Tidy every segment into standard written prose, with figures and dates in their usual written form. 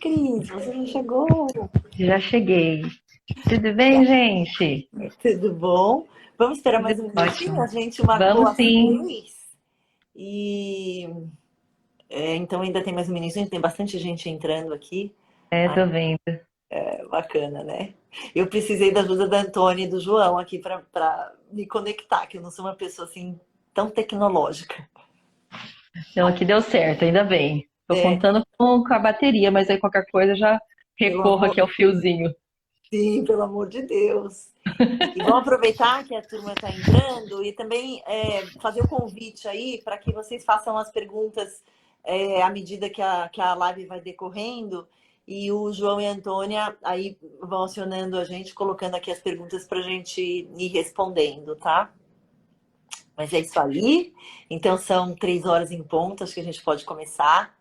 Cris, você já chegou? Já cheguei. Tudo bem, gente? Tudo bom? Vamos esperar Tudo mais um minutinho? A ótimo. gente marcou Vamos às sim. 6 e então ainda tem mais um minutinho, tem bastante gente entrando aqui. Tô vendo. É bacana, né? Eu precisei da ajuda da Antônia e do João aqui para me conectar, que eu não sou uma pessoa assim tão tecnológica. Então aqui deu certo, ainda bem. Tô É, contando com a bateria, mas aí qualquer coisa eu já pelo recorro amor, aqui ao fiozinho. sim, pelo amor de Deus. E vamos aproveitar que a turma está entrando e também fazer o convite aí para que vocês façam as perguntas à medida que a live vai decorrendo. E o João e a Antônia aí vão acionando a gente, colocando aqui as perguntas para a gente ir respondendo, tá? Mas é isso aí. Então são 3 horas em ponto, acho que a gente pode começar.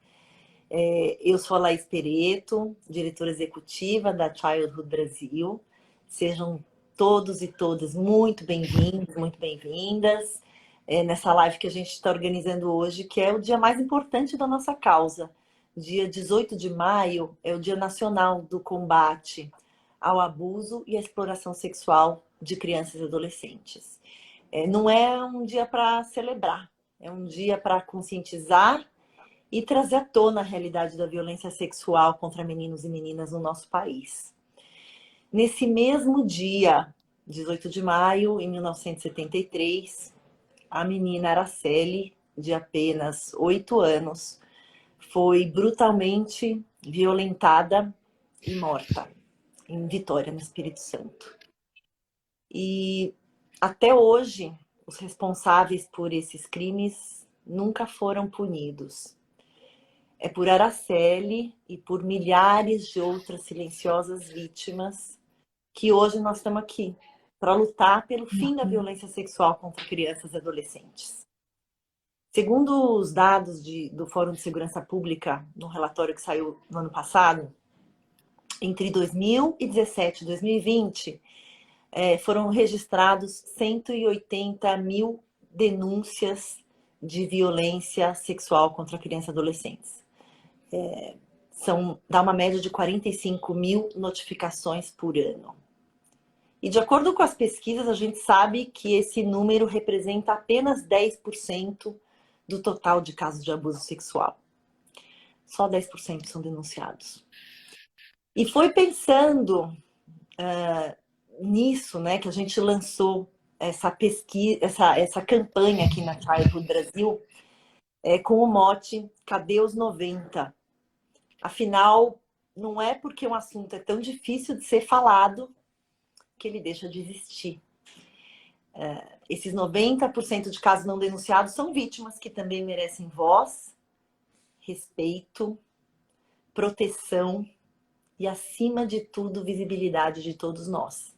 Eu sou a Laís Pereto, diretora executiva da Childhood Brasil. Sejam todos e todas muito bem-vindos, muito bem-vindas nessa live que a gente está organizando hoje, que é o dia mais importante da nossa causa. Dia 18 de maio é o Dia Nacional do Combate ao Abuso e à Exploração Sexual de Crianças e Adolescentes. Não é um dia para celebrar, é um dia para conscientizar e trazer à tona a realidade da violência sexual contra meninos e meninas no nosso país. Nesse mesmo dia, 18 de maio, em 1973, a menina Araceli, de apenas 8 anos, foi brutalmente violentada e morta em Vitória, no Espírito Santo. E até hoje, os responsáveis por esses crimes nunca foram punidos. É por Araceli e por milhares de outras silenciosas vítimas que hoje nós estamos aqui para lutar pelo fim da violência sexual contra crianças e adolescentes. Segundo os dados do Fórum de Segurança Pública, no relatório que saiu no ano passado, entre 2017 e 2020, foram registrados 180 mil denúncias de violência sexual contra crianças e adolescentes. Dá uma média de 45 mil notificações por ano. E de acordo com as pesquisas, a gente sabe que esse número representa apenas 10% do total de casos de abuso sexual. Só 10% são denunciados. E foi pensando nisso, né, que a gente lançou essa pesquisa, essa campanha aqui na Childhood Brasil, com o mote Cadê os 90? Afinal, não é porque um assunto é tão difícil de ser falado que ele deixa de existir. Esses 90% de casos não denunciados são vítimas que também merecem voz, respeito, proteção e, acima de tudo, visibilidade de todos nós.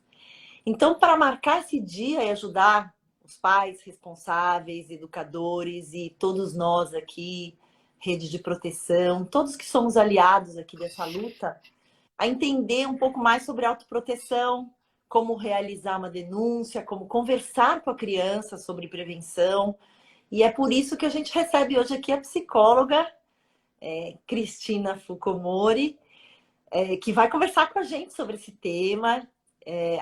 Então, para marcar esse dia e ajudar os pais responsáveis, educadores e todos nós aqui, rede de proteção, todos que somos aliados aqui dessa luta, a entender um pouco mais sobre autoproteção, como realizar uma denúncia, como conversar com a criança sobre prevenção. E é por isso que a gente recebe hoje aqui a psicóloga Cristina Fukomori, que vai conversar com a gente sobre esse tema.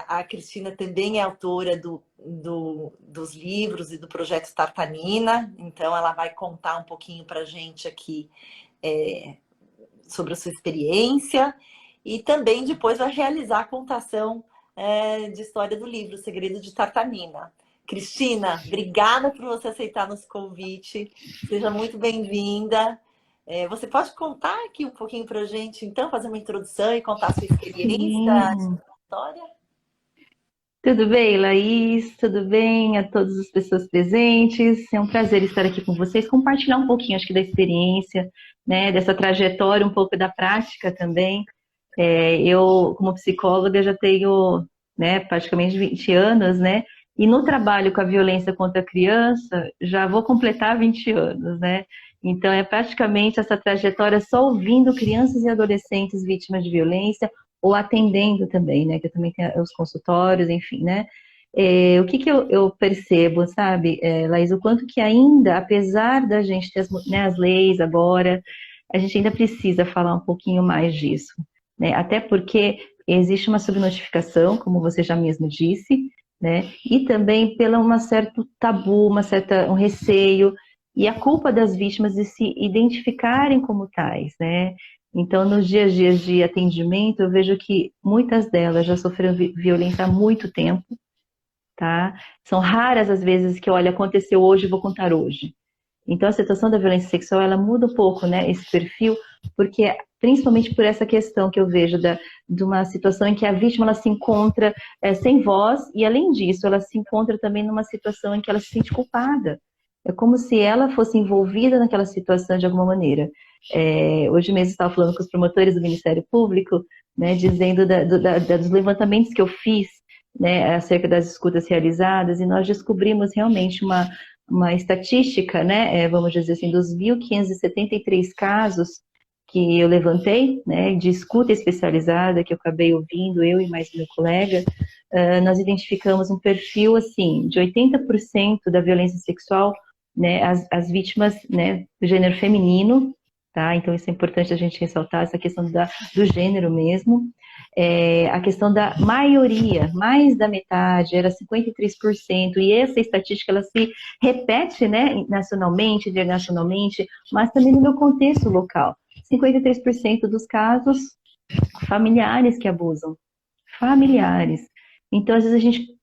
A Cristina também é autora dos livros e do projeto Tartanina, então ela vai contar um pouquinho para a gente aqui sobre a sua experiência e também depois vai realizar a contação de história do livro O Segredo de Tartanina. Cristina, obrigada por você aceitar nosso convite, seja muito bem-vinda. Você pode contar aqui um pouquinho para a gente, então, fazer uma introdução e contar a sua experiência, Sim. história? Tudo bem, Laís? Tudo bem a todas as pessoas presentes? É um prazer estar aqui com vocês, compartilhar um pouquinho, acho que, da experiência, né, dessa trajetória, um pouco da prática também. Eu, como psicóloga, já tenho, né, praticamente 20 anos, né? E no trabalho com a violência contra a criança, já vou completar 20 anos, né? Então, é praticamente essa trajetória só ouvindo crianças e adolescentes vítimas de violência ou atendendo também, né? Que eu também tenho os consultórios, enfim, né? O que que eu percebo, sabe, Laís, o quanto que ainda, apesar da gente ter as leis agora, a gente ainda precisa falar um pouquinho mais disso, né? Até porque existe uma subnotificação, como você já mesmo disse, né? E também pela um certo tabu, um receio e a culpa das vítimas de se identificarem como tais, né? Então, nos dias a dias de atendimento, eu vejo que muitas delas já sofreram violência há muito tempo, tá? São raras as vezes que, olha, aconteceu hoje, vou contar hoje. Então, a situação da violência sexual, ela muda um pouco, né, esse perfil, porque principalmente por essa questão que eu vejo de uma situação em que a vítima ela se encontra sem voz e, além disso, ela se encontra também numa situação em que ela se sente culpada. É como se ela fosse envolvida naquela situação de alguma maneira. Hoje mesmo eu estava falando com os promotores do Ministério Público, né, dizendo dos levantamentos que eu fiz, né, acerca das escutas realizadas, e nós descobrimos realmente uma estatística, né, vamos dizer assim, dos 1.573 casos que eu levantei, né, de escuta especializada, que eu acabei ouvindo, eu e mais meu colega, nós identificamos um perfil, assim, de 80% da violência sexual, né, as vítimas, né, do gênero feminino, tá? Então isso é importante a gente ressaltar, essa questão do gênero mesmo. A questão da maioria, mais da metade, era 53%, e essa estatística ela se repete, né, nacionalmente, internacionalmente, mas também no meu contexto local. 53% dos casos, familiares que abusam. Familiares. Então, às vezes a gente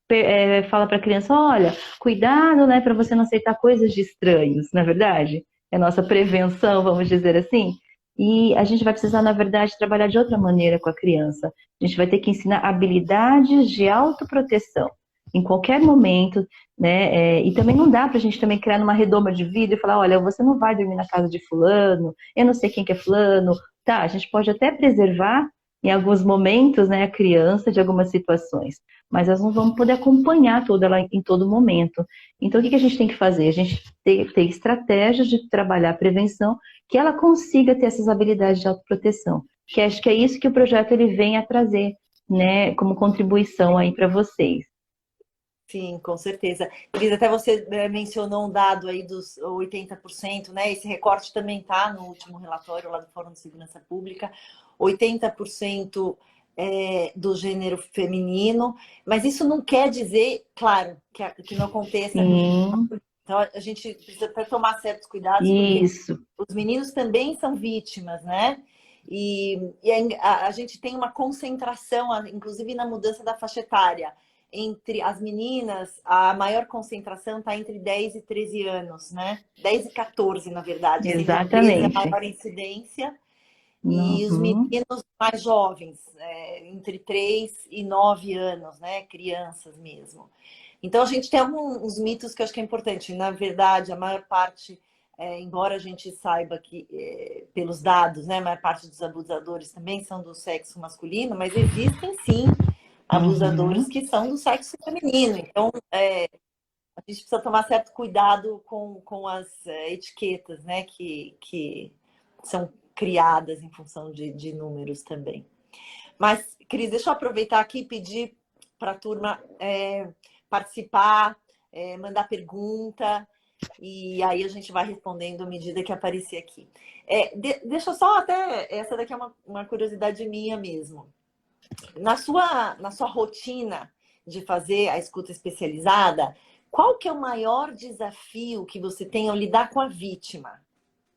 fala para a criança, olha, cuidado, né, para você não aceitar coisas de estranhos, na verdade? É a nossa prevenção, vamos dizer assim. E a gente vai precisar, na verdade, trabalhar de outra maneira com a criança. A gente vai ter que ensinar habilidades de autoproteção em qualquer momento, né? E também não dá para a gente também criar numa redoma de vidro e falar, olha, você não vai dormir na casa de fulano, eu não sei quem que é fulano. Tá, a gente pode até preservar em alguns momentos, né, a criança de algumas situações, mas nós não vamos poder acompanhar toda ela em todo momento. Então, o que a gente tem que fazer? A gente tem estratégias de trabalhar a prevenção, que ela consiga ter essas habilidades de autoproteção, que acho que é isso que o projeto ele vem a trazer, né, como contribuição aí para vocês. Sim, com certeza. Cris, até você mencionou um dado aí dos 80%, né? Esse recorte também está no último relatório lá do Fórum de Segurança Pública. 80% do gênero feminino, mas isso não quer dizer, claro, que não aconteça. Sim. Então a gente precisa até tomar certos cuidados, porque Isso. os meninos também são vítimas, né? E a gente tem uma concentração, inclusive na mudança da faixa etária. Entre as meninas, a maior concentração está entre 10 e 13 anos, né? 10 e 14, na verdade. Sendo 13 a Exatamente. maior incidência. E os Uhum. meninos mais jovens, entre 3 e 9 anos, né? Crianças mesmo. Então, a gente tem alguns mitos que eu acho que é importante. Na verdade, a maior parte, embora a gente saiba que, pelos dados, né? A maior parte dos abusadores também são do sexo masculino, mas existem, sim, abusadores Uhum. que são do sexo feminino. Então, a gente precisa tomar certo cuidado com as etiquetas, né, que são criadas em função de números também. Mas, Cris, deixa eu aproveitar aqui e pedir para a turma participar, mandar pergunta, e aí a gente vai respondendo à medida que aparecer aqui. Deixa eu só até... Essa daqui é uma curiosidade minha mesmo. Na sua rotina de fazer a escuta especializada, qual que é o maior desafio que você tem ao lidar com a vítima?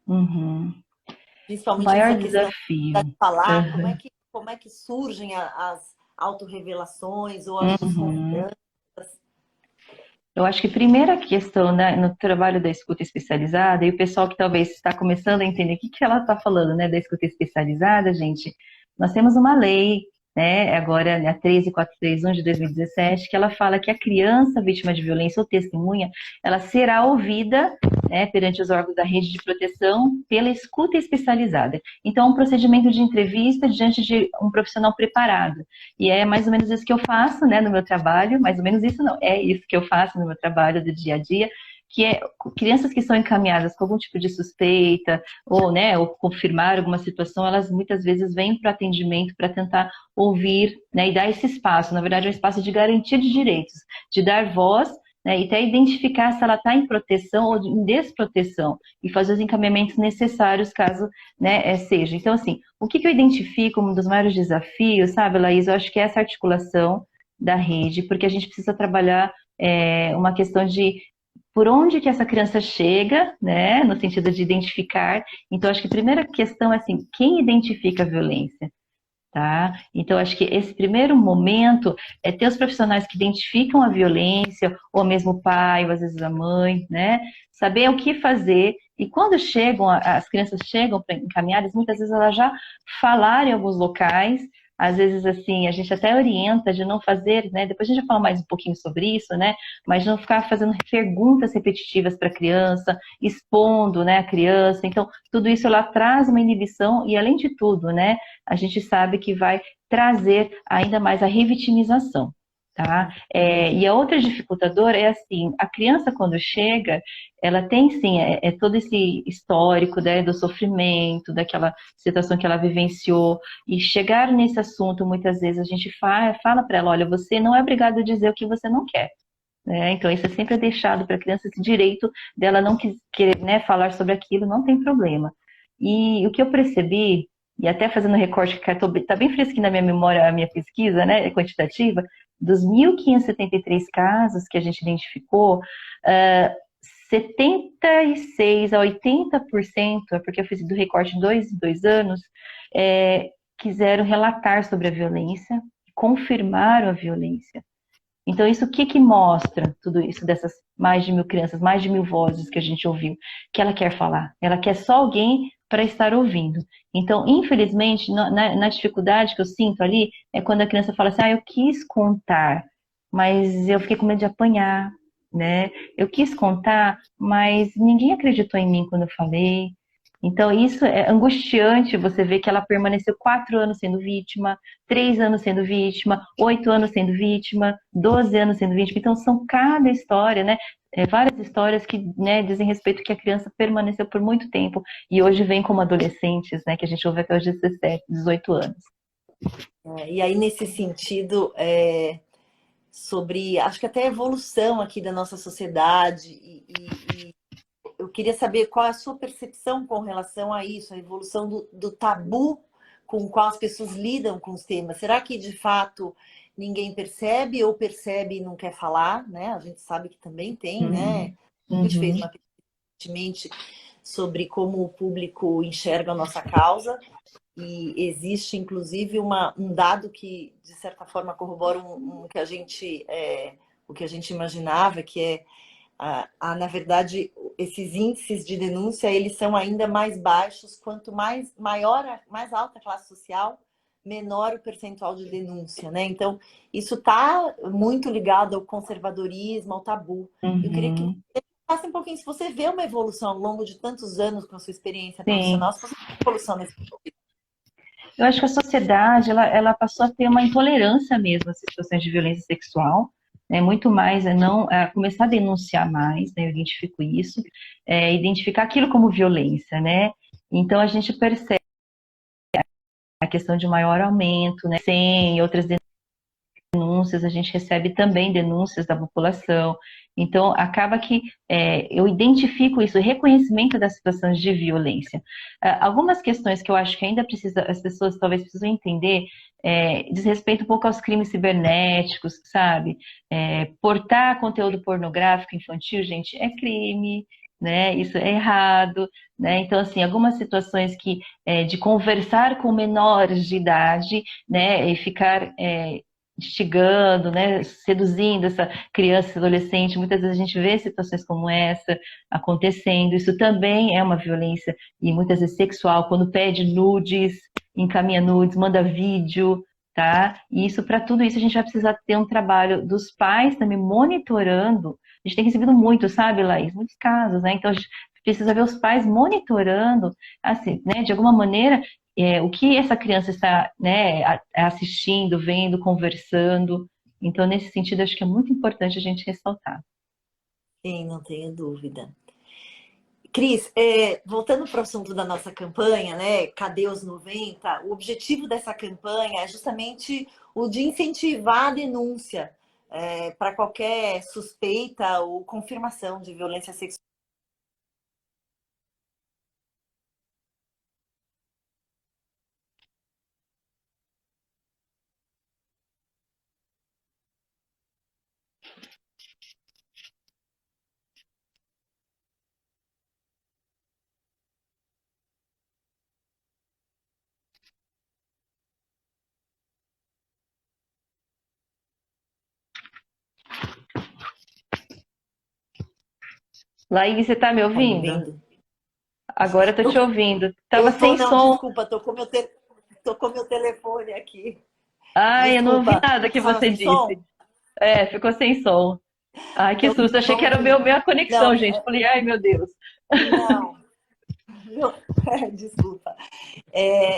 Uhum. O Principalmente maior essa questão de desafio. falar, Uhum. como é que surgem as autorrevelações ou as Uhum. desconfianças? Eu acho que a primeira questão, né, no trabalho da escuta especializada, e o pessoal que talvez está começando a entender o que ela está falando, né, da escuta especializada, gente, nós temos uma lei, né, agora a 13431 de 2017, que ela fala que a criança vítima de violência ou testemunha, ela será ouvida, né, perante os órgãos da rede de proteção pela escuta especializada. Então, um procedimento de entrevista diante de um profissional preparado. E é mais ou menos isso que eu faço, né, no meu trabalho, mais ou menos isso não, é isso que eu faço no meu trabalho do dia a dia, que é crianças que são encaminhadas com algum tipo de suspeita, ou, né, ou confirmar alguma situação, elas muitas vezes vêm para o atendimento para tentar ouvir, né, e dar esse espaço. Na verdade, é um espaço de garantia de direitos, de dar voz, né? E até identificar se ela está em proteção ou em desproteção e fazer os encaminhamentos necessários caso, né, seja. Então, assim, o que eu identifico como um dos maiores desafios, sabe, Laís? Eu acho que é essa articulação da rede, porque a gente precisa trabalhar uma questão de por onde que essa criança chega, né, no sentido de identificar. Então, acho que a primeira questão é assim, quem identifica a violência? Tá? Então, acho que esse primeiro momento é ter os profissionais que identificam a violência, ou mesmo o pai, ou às vezes a mãe, né? Saber o que fazer. E quando chegam, as crianças chegam encaminhadas, muitas vezes elas já falaram em alguns locais, às vezes assim, a gente até orienta de não fazer, né? Depois a gente vai falar mais um pouquinho sobre isso, né? Mas não ficar fazendo perguntas repetitivas para a criança, expondo, né, a criança. Então, tudo isso ela traz uma inibição e, além de tudo, né? A gente sabe que vai trazer ainda mais a revitimização, tá? E a outra dificultadora é assim, a criança quando chega, ela tem sim, todo esse histórico, né, do sofrimento, daquela situação que ela vivenciou, e chegar nesse assunto, muitas vezes a gente fala para ela, olha, você não é obrigado a dizer o que você não quer. Então, isso é sempre deixado para a criança, esse direito dela não querer, né, falar sobre aquilo, não tem problema. E o que eu percebi, e até fazendo recorte, que está bem fresquinho na minha memória a minha pesquisa, né, quantitativa, dos 1.573 casos que a gente identificou, 76 a 80%, é porque eu fiz do recorte de 2 quiseram relatar sobre a violência, confirmaram a violência. Então, isso o que que mostra tudo isso dessas mais de 1.000 crianças, mais de 1.000 vozes que a gente ouviu? Que ela quer falar, ela quer só alguém para estar ouvindo. Então, infelizmente, na dificuldade que eu sinto ali, é quando a criança fala assim, eu quis contar, mas eu fiquei com medo de apanhar, né? Eu quis contar, mas ninguém acreditou em mim quando eu falei. Então, isso é angustiante, você ver que ela permaneceu 4 anos sendo vítima, 3 anos sendo vítima, 8 anos sendo vítima, 12 anos sendo vítima. Então, são cada história, né? Várias histórias que, né, dizem respeito que a criança permaneceu por muito tempo e hoje vem como adolescentes, né? Que a gente ouve até os 17, 18 anos. E aí, nesse sentido, sobre, acho que até a evolução aqui da nossa sociedade e eu queria saber qual é a sua percepção com relação a isso, a evolução do tabu com o qual as pessoas lidam com os temas. Será que, de fato, ninguém percebe ou percebe e não quer falar, né? A gente sabe que também tem, né? A gente fez uma pesquisa recentemente sobre como o público enxerga a nossa causa e existe, inclusive, um dado que, de certa forma, corrobora o que a gente imaginava, que é na verdade, esses índices de denúncia, eles são ainda mais baixos, quanto mais alta a classe social, menor o percentual de denúncia, né? Então, isso está muito ligado ao conservadorismo, ao tabu. Eu queria que você falasse um pouquinho, se você vê uma evolução ao longo de tantos anos com a sua experiência profissional, se você vê uma evolução nesse sentido. Eu acho que a sociedade, ela passou a ter uma intolerância mesmo às situações de violência sexual, né, muito mais começar a denunciar mais, né, eu identifico isso, identificar aquilo como violência, né? Então a gente percebe a questão de maior aumento, né, sem outras denúncias, a gente recebe também denúncias da população. Então, acaba que eu identifico isso, o reconhecimento das situações de violência. Algumas questões que eu acho que ainda as pessoas talvez precisam entender, diz respeito um pouco aos crimes cibernéticos, sabe? Portar conteúdo pornográfico infantil, gente, é crime, né? Isso é errado, né? Então, assim, algumas situações de conversar com menores de idade, né? E ficar instigando, né, seduzindo essa criança, esse adolescente. Muitas vezes a gente vê situações como essa acontecendo. Isso também é uma violência, e muitas vezes sexual, quando pede nudes, encaminha nudes, manda vídeo, tá? E isso, para tudo isso, a gente vai precisar ter um trabalho dos pais também monitorando. A gente tem recebido muito, sabe, Laís? Muitos casos, né? Então, a gente precisa ver os pais monitorando, assim, né, de alguma maneira, o que essa criança está, né, assistindo, vendo, conversando. Então, nesse sentido, acho que é muito importante a gente ressaltar. Sim, não tenho dúvida. Cris, voltando para o assunto da nossa campanha, né? Cadê os 90? O objetivo dessa campanha é justamente o de incentivar a denúncia, para qualquer suspeita ou confirmação de violência sexual. Laís, você tá me Tá me ouvindo? ouvindo? Agora eu tô te ouvindo. Tava Eu tô, sem não, som. desculpa, tô com meu telefone aqui. Ai, eu não ouvi Desculpa, nada que estava você sem disse. som? É, ficou sem som. Ai, que Então, susto. Achei que era vamos lá. minha conexão, Não, gente. Falei, ai, meu Deus. não, não. Desculpa.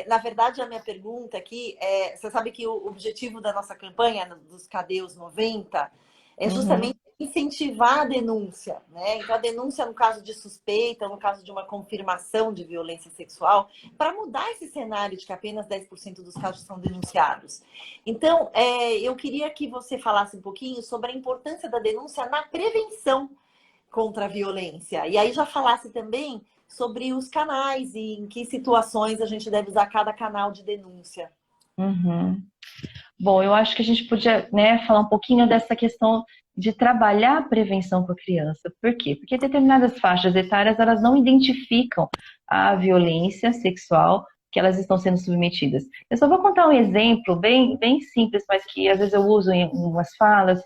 Na verdade, a minha pergunta aqui você sabe que o objetivo da nossa campanha dos Cadê os 90 é Uhum, justamente incentivar a denúncia, né? Então, a denúncia no caso de suspeita, no caso de uma confirmação de violência sexual, para mudar esse cenário de que apenas 10% dos casos são denunciados. Então, eu queria que você falasse um pouquinho sobre a importância da denúncia na prevenção contra a violência. E aí já falasse também sobre os canais e em que situações a gente deve usar cada canal de denúncia. uhum. Bom, eu acho que a gente podia, né, falar um pouquinho dessa questão de trabalhar a prevenção com a criança. Por quê? Porque determinadas faixas etárias, elas não identificam a violência sexual que elas estão sendo submetidas. Eu só vou contar um exemplo bem simples, mas que às vezes eu uso em umas falas,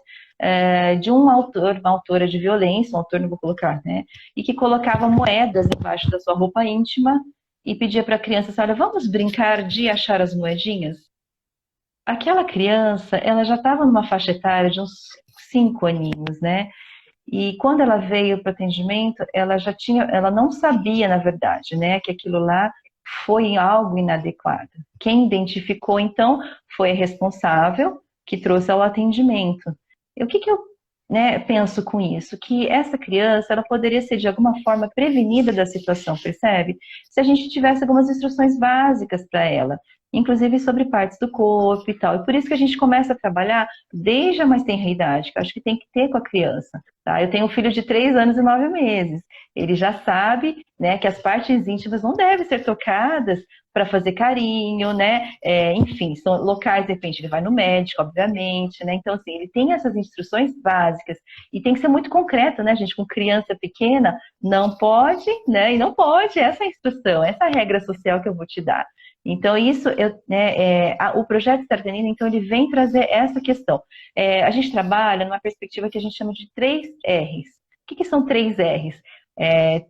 de um autor, uma autora de violência, um autor não vou colocar, né, e que colocava moedas embaixo da sua roupa íntima e pedia para a criança, assim, olha, vamos brincar de achar as moedinhas? Aquela criança, ela já estava numa faixa etária de uns 5 aninhos, né? E quando ela veio para o atendimento, ela não sabia, na verdade, né, que aquilo lá foi algo inadequado. Quem identificou, então, foi a responsável que trouxe ao atendimento. E o que eu, né, penso com isso? Que essa criança, ela poderia ser, de alguma forma, prevenida da situação, percebe? Se a gente tivesse algumas instruções básicas para ela, inclusive sobre partes do corpo e tal. E por isso que a gente começa a trabalhar desde a mais tenra idade, que eu acho que tem que ter com a criança. Tá? Eu tenho um filho de 3 anos e 9 meses. Ele já sabe, né, que as partes íntimas não devem ser tocadas para fazer carinho, né? Enfim, são locais, de repente, ele vai no médico, obviamente, né? Então, assim, ele tem essas instruções básicas e tem que ser muito concreto, né, gente? Com criança pequena, não pode, né? E não pode, essa é a instrução, essa é a regra social que eu vou te dar. Então, isso, o projeto Startanina, então, ele vem trazer essa questão. A gente trabalha numa perspectiva que a gente chama de 3 R's. O que são 3 R's?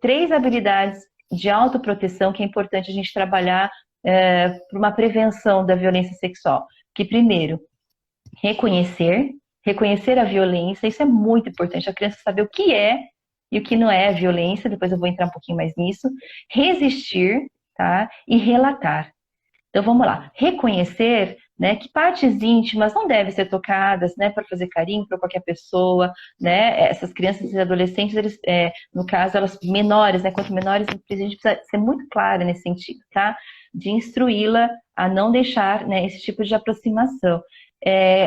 3 habilidades de autoproteção que é importante a gente trabalhar para uma prevenção da violência sexual. Que, primeiro, reconhecer, reconhecer a violência, isso é muito importante, a criança saber o que é e o que não é violência, depois eu vou entrar um pouquinho mais nisso. Resistir, tá? E relatar. Então vamos lá, reconhecer, né, que partes íntimas não devem ser tocadas, né, para fazer carinho para qualquer pessoa, né? Essas crianças e adolescentes, eles, no caso, elas menores, né? Quanto menores, a gente precisa ser muito clara nesse sentido, tá? De instruí-la a não deixar, né, esse tipo de aproximação.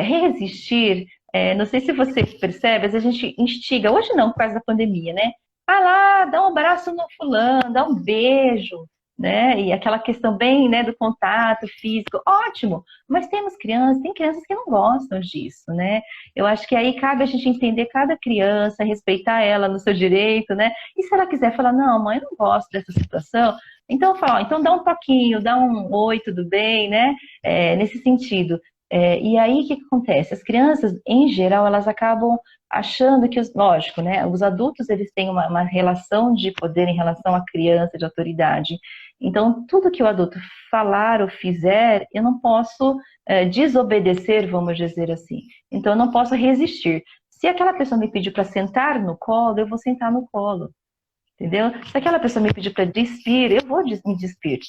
Resistir, não sei se você percebe, às vezes a gente instiga, hoje não, por causa da pandemia, né? Ah lá, dá um abraço no fulano, dá um beijo, né? E aquela questão bem, né, do contato físico, ótimo. Mas tem crianças que não gostam disso, né? Eu acho que aí cabe a gente entender cada criança, respeitar ela no seu direito, né? E se ela quiser falar, não, mãe, eu não gosto dessa situação, então fala, ó, então dá um toquinho, dá um oi, tudo bem, né? Nesse sentido. E aí o que acontece? As crianças, em geral, elas acabam achando que, lógico, né? Os adultos eles têm uma relação de poder em relação à criança, de autoridade. Então, tudo que o adulto falar ou fizer, eu não posso desobedecer, vamos dizer assim. Então, eu não posso resistir. Se aquela pessoa me pedir para sentar no colo, eu vou sentar no colo, entendeu? Se aquela pessoa me pedir para despir, eu vou me despir.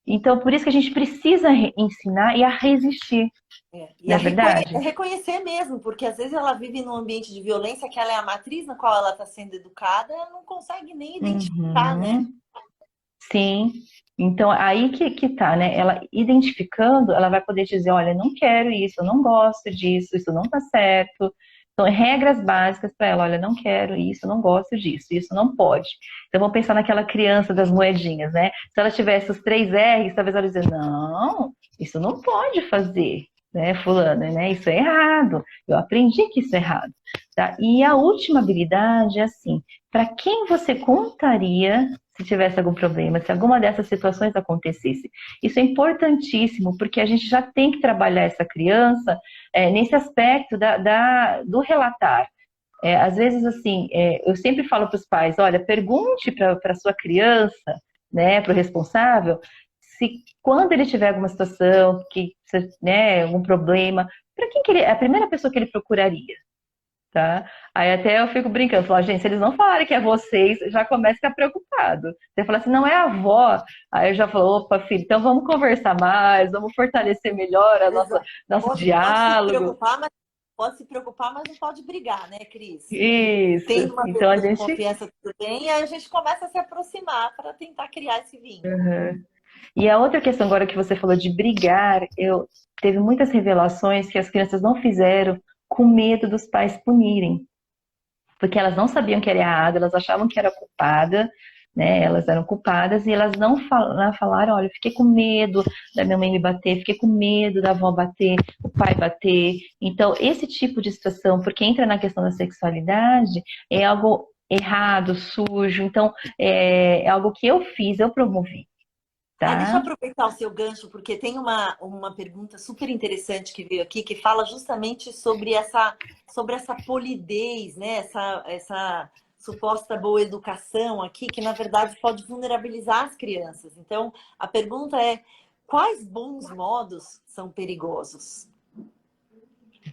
Então, por isso que a gente precisa ensinar e a resistir, E não é verdade? reconhecer mesmo, porque às vezes ela vive num ambiente de violência que ela é a matriz na qual ela está sendo educada, ela não consegue nem identificar, né? Uhum. Sim. Então, aí que tá, né? Ela identificando, ela vai poder dizer, olha, não quero isso, eu não gosto disso, isso não tá certo, Então, regras básicas para ela, olha, não quero isso, não gosto disso, isso não pode. Então, vamos pensar naquela criança das moedinhas, né? Se ela tivesse os 3 R's, talvez ela dizer, não, isso não pode fazer, né, fulano, né? Isso é errado. Eu aprendi que isso é errado, tá? E a última habilidade é assim, para quem você contaria se tivesse algum problema, se alguma dessas situações acontecesse? Isso é importantíssimo, porque a gente já tem que trabalhar essa criança nesse aspecto do relatar. Às vezes, assim, eu sempre falo para os pais, olha, pergunte para a sua criança, né, para o responsável, se quando ele tiver alguma situação, né, algum problema, para quem que ele, a primeira pessoa que ele procuraria, tá? Aí até eu fico brincando, falo, gente, se eles não falarem que é vocês, já começa a ficar preocupado. Você fala assim, não é a avó. Aí eu já falo, opa, filho, então vamos conversar mais, vamos fortalecer melhor Exato. nosso Pode se diálogo. preocupar, pode se preocupar, mas não pode brigar, né, Cris? Isso. Tendo uma Então a pessoa de gente. confiança, tudo bem, e aí a gente começa a se aproximar para tentar criar esse vínculo. Uhum. E a outra questão agora que você falou de brigar, teve muitas revelações que as crianças não fizeram com medo dos pais punirem. Porque elas não sabiam que era errado, elas achavam que era culpada, né? Elas eram culpadas e elas não falaram, olha, eu fiquei com medo da minha mãe me bater, fiquei com medo da avó bater, o pai bater. Então, esse tipo de situação, porque entra na questão da sexualidade, é algo errado, sujo. Então, é algo que eu fiz, eu promovi, Deixa eu tá? aproveitar o seu gancho, porque tem uma pergunta super interessante que veio aqui, que fala justamente sobre essa polidez, né? Essa suposta boa educação aqui, que na verdade pode vulnerabilizar as crianças. Então, a pergunta é: quais bons modos são perigosos?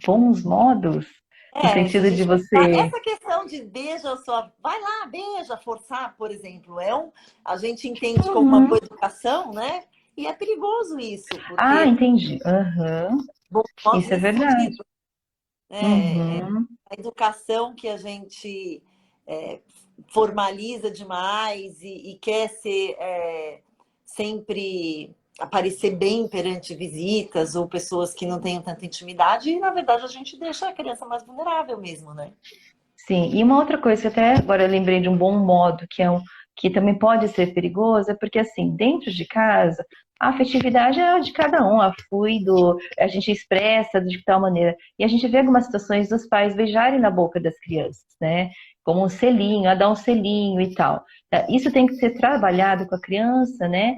Bons modos, no Se a sentido de gente pensar, você. essa questão de beija sua, vai lá, beija, forçar, por exemplo, a gente entende como uma boa Uhum. educação, né? E é perigoso isso, Ah, porque entendi. Aham. bom modo Isso é nesse verdade. sentido, né? Uhum. A educação que a gente é, formaliza demais e quer ser sempre aparecer bem perante visitas ou pessoas que não tenham tanta intimidade, e na verdade a gente deixa a criança mais vulnerável mesmo, né? Sim, e uma outra coisa que até agora eu lembrei de um bom modo, que também pode ser perigoso, é porque assim, dentro de casa, a afetividade é de cada um, a fluido, a gente expressa de tal maneira. E a gente vê algumas situações dos pais beijarem na boca das crianças, né? Como um selinho, a dar um selinho e tal. Isso tem que ser trabalhado com a criança, né?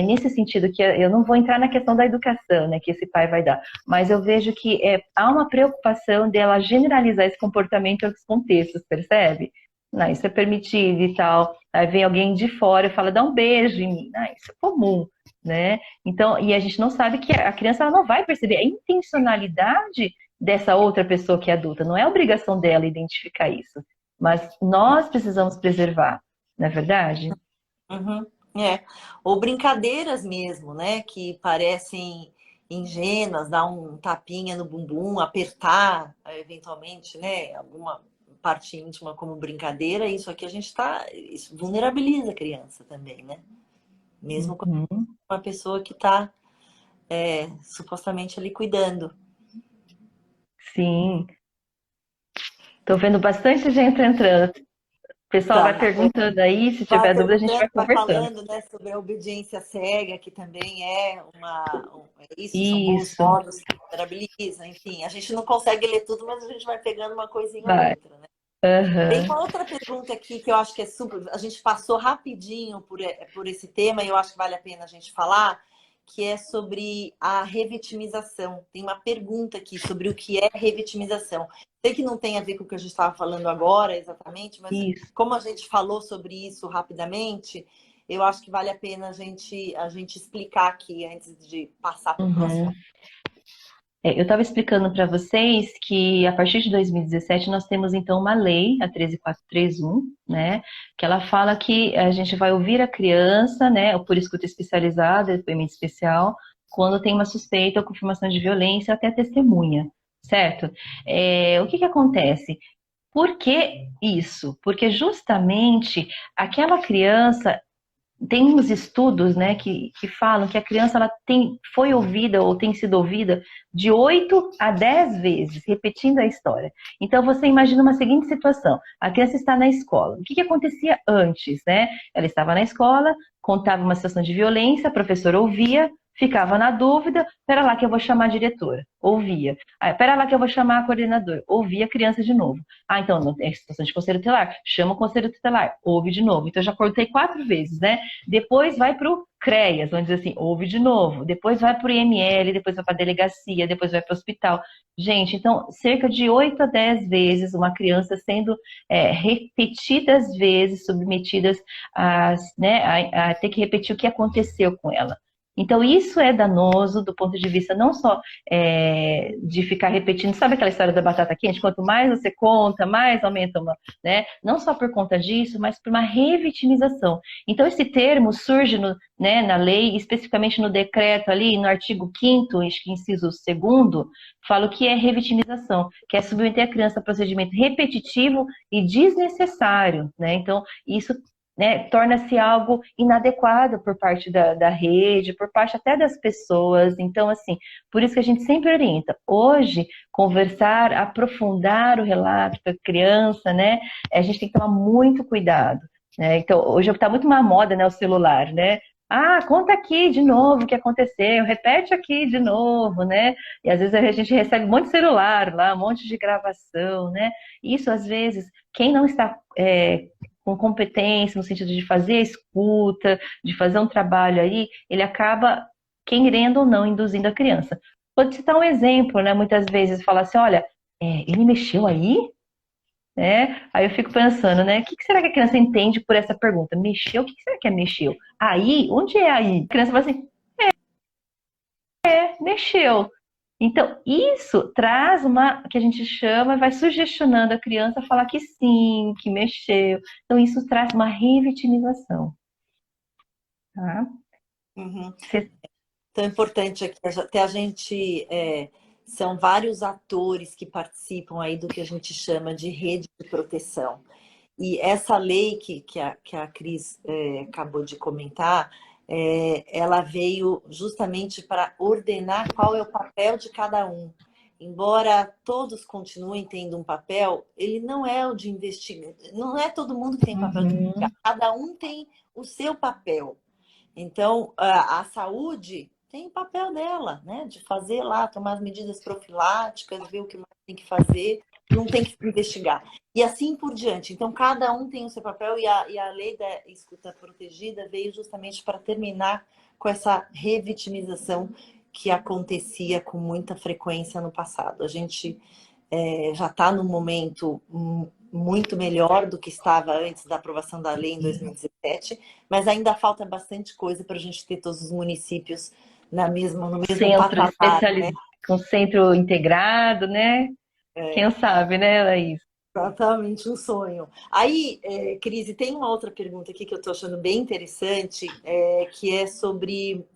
Nesse sentido que eu não vou entrar na questão da educação, né? Que esse pai vai dar. Mas eu vejo que há uma preocupação dela generalizar esse comportamento em outros contextos, percebe? Não, isso é permitido e tal. Aí vem alguém de fora e fala, dá um beijo em mim. Ah, isso é comum, né? Então, e a gente não sabe que a criança ela não vai perceber a intencionalidade dessa outra pessoa que é adulta. Não é obrigação dela identificar isso. Mas nós precisamos preservar, não é verdade? Uhum, é. Ou brincadeiras mesmo, né? Que parecem ingênuas, dar um tapinha no bumbum, apertar, eventualmente, né? Alguma parte íntima como brincadeira. Isso aqui a gente tá. Isso vulnerabiliza a criança também, né? Mesmo com Uhum. uma pessoa que está supostamente ali cuidando. Sim. Tô vendo bastante gente entrando. O pessoal vai Tá. perguntando aí, se Vai tiver dúvida, a gente perguntando, vai vai conversando. falando, né, sobre a obediência cega, que também é isso, são bons Isso, modos que vulnerabilizam, enfim. A gente não consegue ler tudo, mas a gente vai pegando uma coisinha ou vai. outra, né? Tem Aham. uma outra pergunta aqui que eu acho que é super. A gente passou rapidinho por esse tema e eu acho que vale a pena a gente falar, que é sobre a revitimização. Tem uma pergunta aqui sobre o que é revitimização. Sei que não tem a ver com o que a gente estava falando agora, exatamente, mas Isso. como a gente falou sobre isso rapidamente, eu acho que vale a pena a gente explicar aqui antes de passar para o próximo. Uhum. Eu estava explicando para vocês que a partir de 2017 nós temos então uma lei, a 13431, né, que ela fala que a gente vai ouvir a criança, né, por escuta especializada, depoimento especial, quando tem uma suspeita ou confirmação de violência, até testemunha, certo? O que que acontece? Por que isso? Porque justamente aquela criança tem uns estudos, né, que falam que a criança ela foi ouvida ou tem sido ouvida de 8 a 10 vezes, repetindo a história. Então você imagina uma seguinte situação: a criança está na escola. O que acontecia antes, né? Ela estava na escola, contava uma situação de violência, a professora ouvia, ficava na dúvida, pera lá que eu vou chamar a diretora, ouvia. Ah, pera lá que eu vou chamar a coordenadora, ouvia a criança de novo. Ah, então não tem situação de conselho tutelar, chama o conselho tutelar, ouve de novo. Então eu já cortei 4 vezes, né? Depois vai para o CREAS, vamos dizer assim, ouve de novo. Depois vai para o IML, depois vai para a delegacia, depois vai para o hospital. Gente, então, cerca de 8 a 10 vezes uma criança sendo repetidas vezes submetidas né, a ter que repetir o que aconteceu com ela. Então, isso é danoso do ponto de vista não só de ficar repetindo, sabe aquela história da batata quente? Quanto mais você conta, mais aumenta uma, né? Não só por conta disso, mas por uma revitimização. Então, esse termo surge né, na lei, especificamente no decreto ali, no artigo 5º, inciso 2º, fala o que é revitimização, que é submeter a criança a procedimento repetitivo e desnecessário, né? Então, isso, né, torna-se algo inadequado por parte da rede, por parte até das pessoas. Então, assim, por isso que a gente sempre orienta. Hoje, conversar, aprofundar o relato da criança, né, a gente tem que tomar muito cuidado, né? Então, hoje está muito na moda, né, o celular, né? Ah, conta aqui de novo o que aconteceu, repete aqui de novo, né? E às vezes a gente recebe um monte de celular lá, um monte de gravação, né? Isso, às vezes, quem não está com competência, no sentido de fazer a escuta, de fazer um trabalho aí, ele acaba, querendo ou não, induzindo a criança. Vou te citar um exemplo, né? Muitas vezes fala assim, olha, ele mexeu aí? Né? Aí eu fico pensando, né? O que será que a criança entende por essa pergunta? Mexeu? O que será que é mexeu? Aí? Onde é aí? A criança fala assim, mexeu. Então, isso traz uma, que a gente chama, vai sugestionando a criança a falar que sim, que mexeu. Então, isso traz uma revitimização. Tá? Uhum. Você... Então, é importante aqui, até a gente, são vários atores que participam aí do que a gente chama de rede de proteção. E essa lei que a Cris acabou de comentar, ela veio justamente para ordenar qual é o papel de cada um. Embora todos continuem tendo um papel, ele não é o de investigar. Não é todo mundo que tem papel de investigar. Cada um tem o seu papel. Então, a saúde tem o papel dela, né? De fazer lá, tomar as medidas profiláticas, ver o que mais tem que fazer, não tem que investigar. E assim por diante. Então, cada um tem o seu papel e a lei da escuta protegida veio justamente para terminar com essa revitimização que acontecia com muita frequência no passado. A gente já está num momento muito melhor do que estava antes da aprovação da lei em 2017, mas ainda falta bastante coisa para a gente ter todos os municípios no mesmo Centro patamar, né? com centro integrado, né? Quem sabe, né, Laís? Exatamente, um sonho. Aí, Cris, tem uma outra pergunta aqui que eu estou achando bem interessante, que é sobre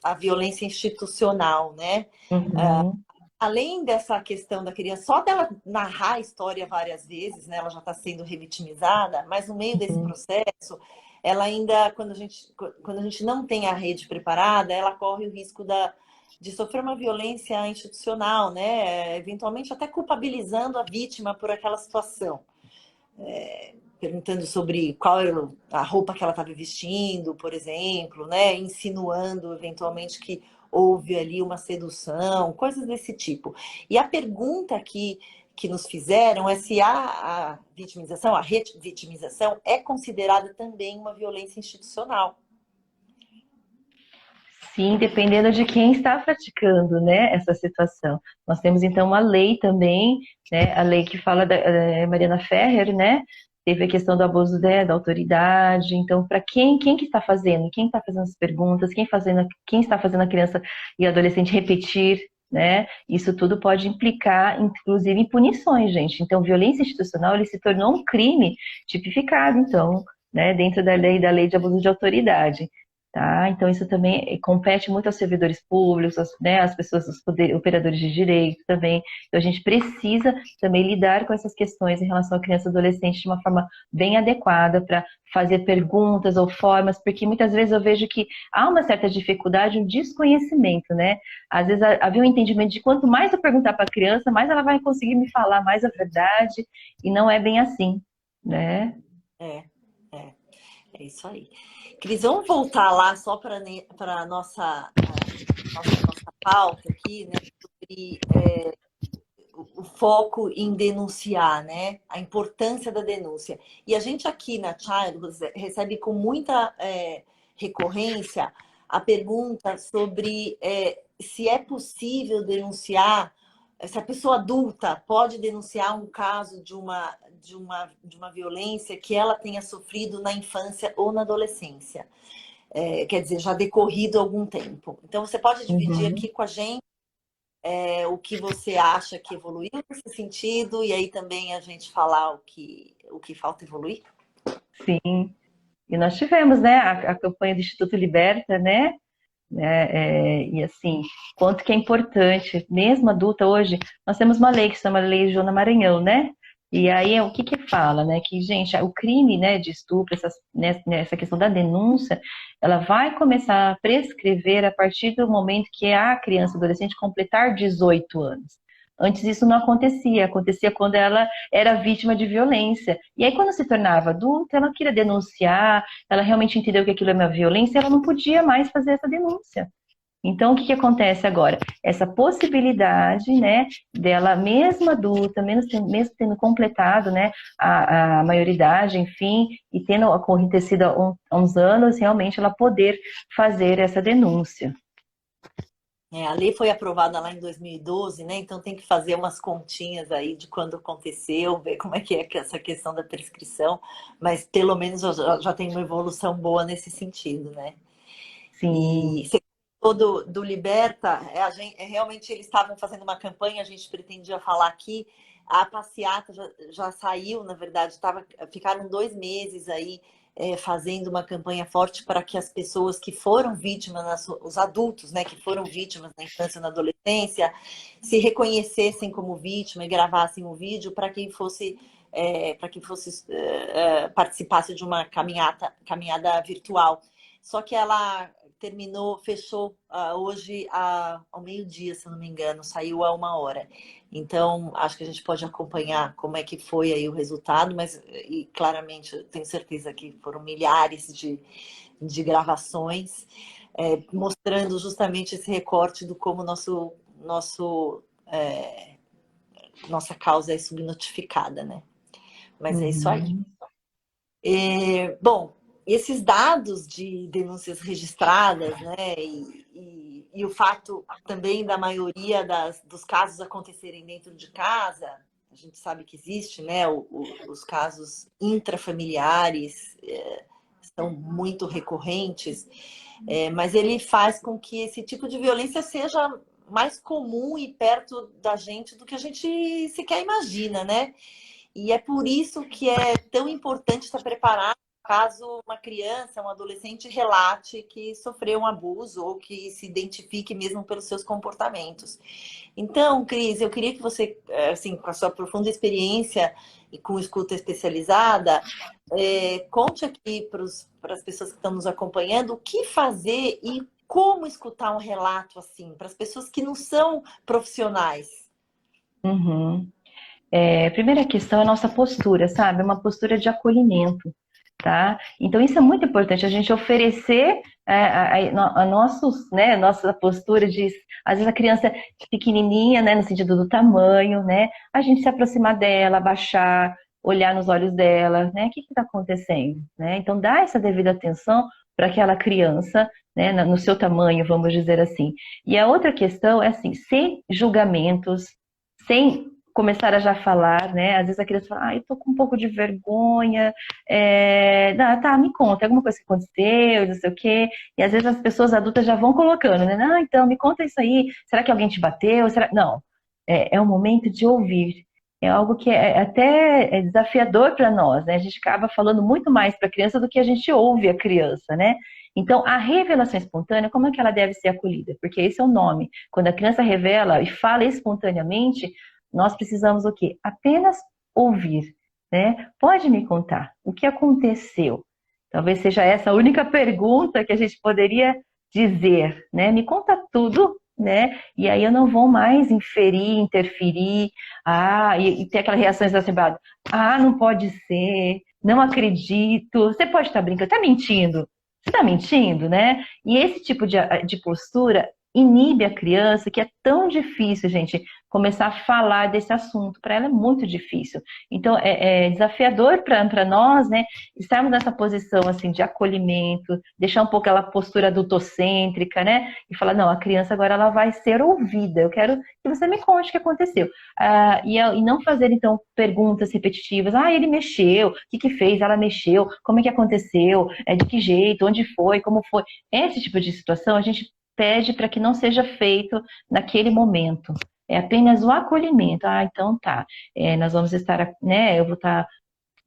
a violência institucional, né? Uhum. Além dessa questão da criança, só dela narrar a história várias vezes, né, ela já está sendo revitimizada, mas no meio desse processo, ela ainda, quando a gente não tem a rede preparada, ela corre o risco de sofrer uma violência institucional, né, eventualmente até culpabilizando a vítima por aquela situação. Perguntando sobre qual era a roupa que ela estava vestindo, por exemplo, né, insinuando eventualmente que houve ali uma sedução, coisas desse tipo. E a pergunta que nos fizeram é se a vitimização, a revitimização é considerada também uma violência institucional. Sim, dependendo de quem está praticando, né, essa situação. Nós temos, então, uma lei também, né, a lei que fala da Mariana Ferrer, né, teve a questão do abuso da autoridade. Então, para quem que está fazendo? Quem está fazendo as perguntas? Quem está fazendo a criança e adolescente repetir, né? Isso tudo pode implicar, inclusive, em punições, gente. Então, violência institucional, ele se tornou um crime tipificado, então, né, dentro da lei de abuso de autoridade. tá? Então isso também compete muito aos servidores públicos, né, às pessoas, operadores de direito também. Então a gente precisa também lidar com essas questões em relação à criança e adolescente de uma forma bem adequada para fazer perguntas ou formas, porque muitas vezes eu vejo que há uma certa dificuldade, um desconhecimento, né? Às vezes havia um entendimento de quanto mais eu perguntar para a criança, mais ela vai conseguir me falar mais a verdade, e não é bem assim, né? É, é, é isso aí. Cris, vamos voltar lá só para a nossa pauta aqui, né? Sobre o foco em denunciar, né? A importância da denúncia. E a gente aqui na Childhood recebe com muita recorrência a pergunta sobre se é possível denunciar, se a pessoa adulta pode denunciar um caso de uma violência que ela tenha sofrido na infância ou na adolescência. Quer dizer, já decorrido algum tempo. Então, você pode dividir Uhum. aqui com a gente o que você acha que evoluiu nesse sentido, e aí também a gente falar o que falta evoluir? Sim. E nós tivemos, né, a campanha do Instituto Liberta, né? E assim, quanto que é importante, mesmo adulta hoje, nós temos uma lei que se chama Lei Joana Maranhão, né? E aí o que que fala, né? Que, gente, o crime, né, de estupro, essa questão da denúncia, ela vai começar a prescrever a partir do momento que a criança ou adolescente completar 18 anos. Antes isso não acontecia, acontecia quando ela era vítima de violência. E aí, quando se tornava adulta, ela queria denunciar, ela realmente entendeu que aquilo é uma violência, ela não podia mais fazer essa denúncia. Então, o que que acontece agora? Essa possibilidade, né, dela, mesmo adulta, mesmo tendo completado, né, a maioridade, enfim, e tendo acontecido há uns anos, realmente ela poder fazer essa denúncia. A lei foi aprovada lá em 2012, né? Então tem que fazer umas continhas aí de quando aconteceu, ver como é que essa questão da prescrição, mas pelo menos já tem uma evolução boa nesse sentido, né? Sim. E você falou do Liberta, realmente eles estavam fazendo uma campanha, a gente pretendia falar aqui, a passeata já saiu, na verdade, ficaram 2 meses aí fazendo uma campanha forte para que as pessoas que foram vítimas, os adultos, né, que foram vítimas na infância e na adolescência, se reconhecessem como vítima e gravassem um vídeo para quem fosse participasse de uma caminhada virtual. Só que ela fechou hoje ao meio-dia, se não me engano, saiu a 1 hora. Então, acho que a gente pode acompanhar como é que foi aí o resultado, mas e claramente eu tenho certeza que foram milhares de gravações mostrando justamente esse recorte do como nossa causa é subnotificada, né? Mas é isso aí. Uhum. Bom, esses dados de denúncias registradas, né, e o fato também da maioria dos casos acontecerem dentro de casa, a gente sabe que existe, né, os casos intrafamiliares são muito recorrentes, mas ele faz com que esse tipo de violência seja mais comum e perto da gente do que a gente sequer imagina, né? E é por isso que é tão importante estar preparado caso uma criança, um adolescente relate que sofreu um abuso ou que se identifique mesmo pelos seus comportamentos. Então, Cris, eu queria que você, assim, com a sua profunda experiência e com escuta especializada, conte aqui para as pessoas que estão nos acompanhando o que fazer e como escutar um relato assim, para as pessoas que não são profissionais. Uhum. A primeira questão é a nossa postura, sabe? Uma postura de acolhimento, tá? Então isso é muito importante, a gente oferecer a nossos, né, nossa postura de, às vezes a criança pequenininha, né, no sentido do tamanho, né, a gente se aproximar dela, abaixar, olhar nos olhos dela, né, o que está acontecendo, né? Então dá essa devida atenção para aquela criança, né, no seu tamanho, vamos dizer assim. E a outra questão é assim, sem julgamentos, sem começar a já falar, né? Às vezes a criança fala, eu tô com um pouco de vergonha, não, tá, me conta, alguma coisa que aconteceu, não sei o quê. E às vezes as pessoas adultas já vão colocando, né? Não, então, me conta isso aí, será que alguém te bateu? Não, é um momento de ouvir. É algo que até desafiador para nós, né? A gente acaba falando muito mais para a criança do que a gente ouve a criança, né? Então, a revelação espontânea, como é que ela deve ser acolhida? Porque esse é o nome. Quando a criança revela e fala espontaneamente, nós precisamos o quê? Apenas ouvir, né? Pode me contar o que aconteceu? Talvez seja essa a única pergunta que a gente poderia dizer, né? Me conta tudo, né? E aí eu não vou mais inferir, interferir, e ter aquela reação exacerbada. Não pode ser, não acredito. Você pode estar brincando, está mentindo. Você está mentindo, né? E esse tipo de postura inibe a criança, que é tão difícil, gente, começar a falar desse assunto. Para ela é muito difícil. Então, é desafiador para nós, né, estarmos nessa posição, assim, de acolhimento, deixar um pouco aquela postura adultocêntrica, né, e falar, não, a criança agora ela vai ser ouvida. Eu quero que você me conte o que aconteceu. E não fazer, então, perguntas repetitivas. Ele mexeu, o que fez? Ela mexeu, como é que aconteceu? De que jeito? Onde foi? Como foi? Esse tipo de situação a gente pede para que não seja feito naquele momento. É apenas o acolhimento. Então tá, nós vamos estar, né, eu vou estar,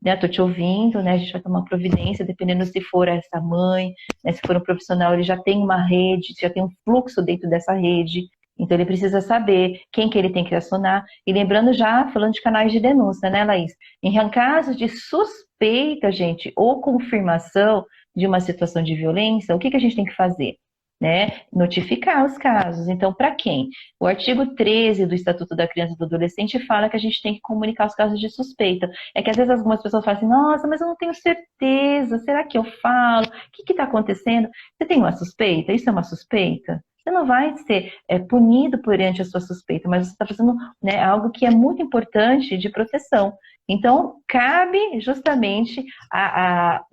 né, tô te ouvindo, né, a gente vai tomar providência, dependendo se for essa mãe, né, se for um profissional, ele já tem uma rede, já tem um fluxo dentro dessa rede, então ele precisa saber quem que ele tem que acionar. E lembrando já, falando de canais de denúncia, né, Laís? Em casos de suspeita, gente, ou confirmação de uma situação de violência, o que a gente tem que fazer? Né, notificar os casos. Então, para quem? O artigo 13 do Estatuto da Criança e do Adolescente fala que a gente tem que comunicar os casos de suspeita. É que às vezes algumas pessoas falam assim, nossa, mas eu não tenho certeza, será que eu falo? O que está acontecendo? Você tem uma suspeita? Isso é uma suspeita? Você não vai ser punido perante a sua suspeita, mas você está fazendo, né, algo que é muito importante de proteção. Então, cabe justamente a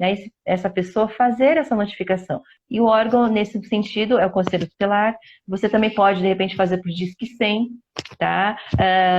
essa pessoa fazer essa notificação. E o órgão, nesse sentido, é o Conselho Tutelar. Você também pode, de repente, fazer por Disque 100, tá?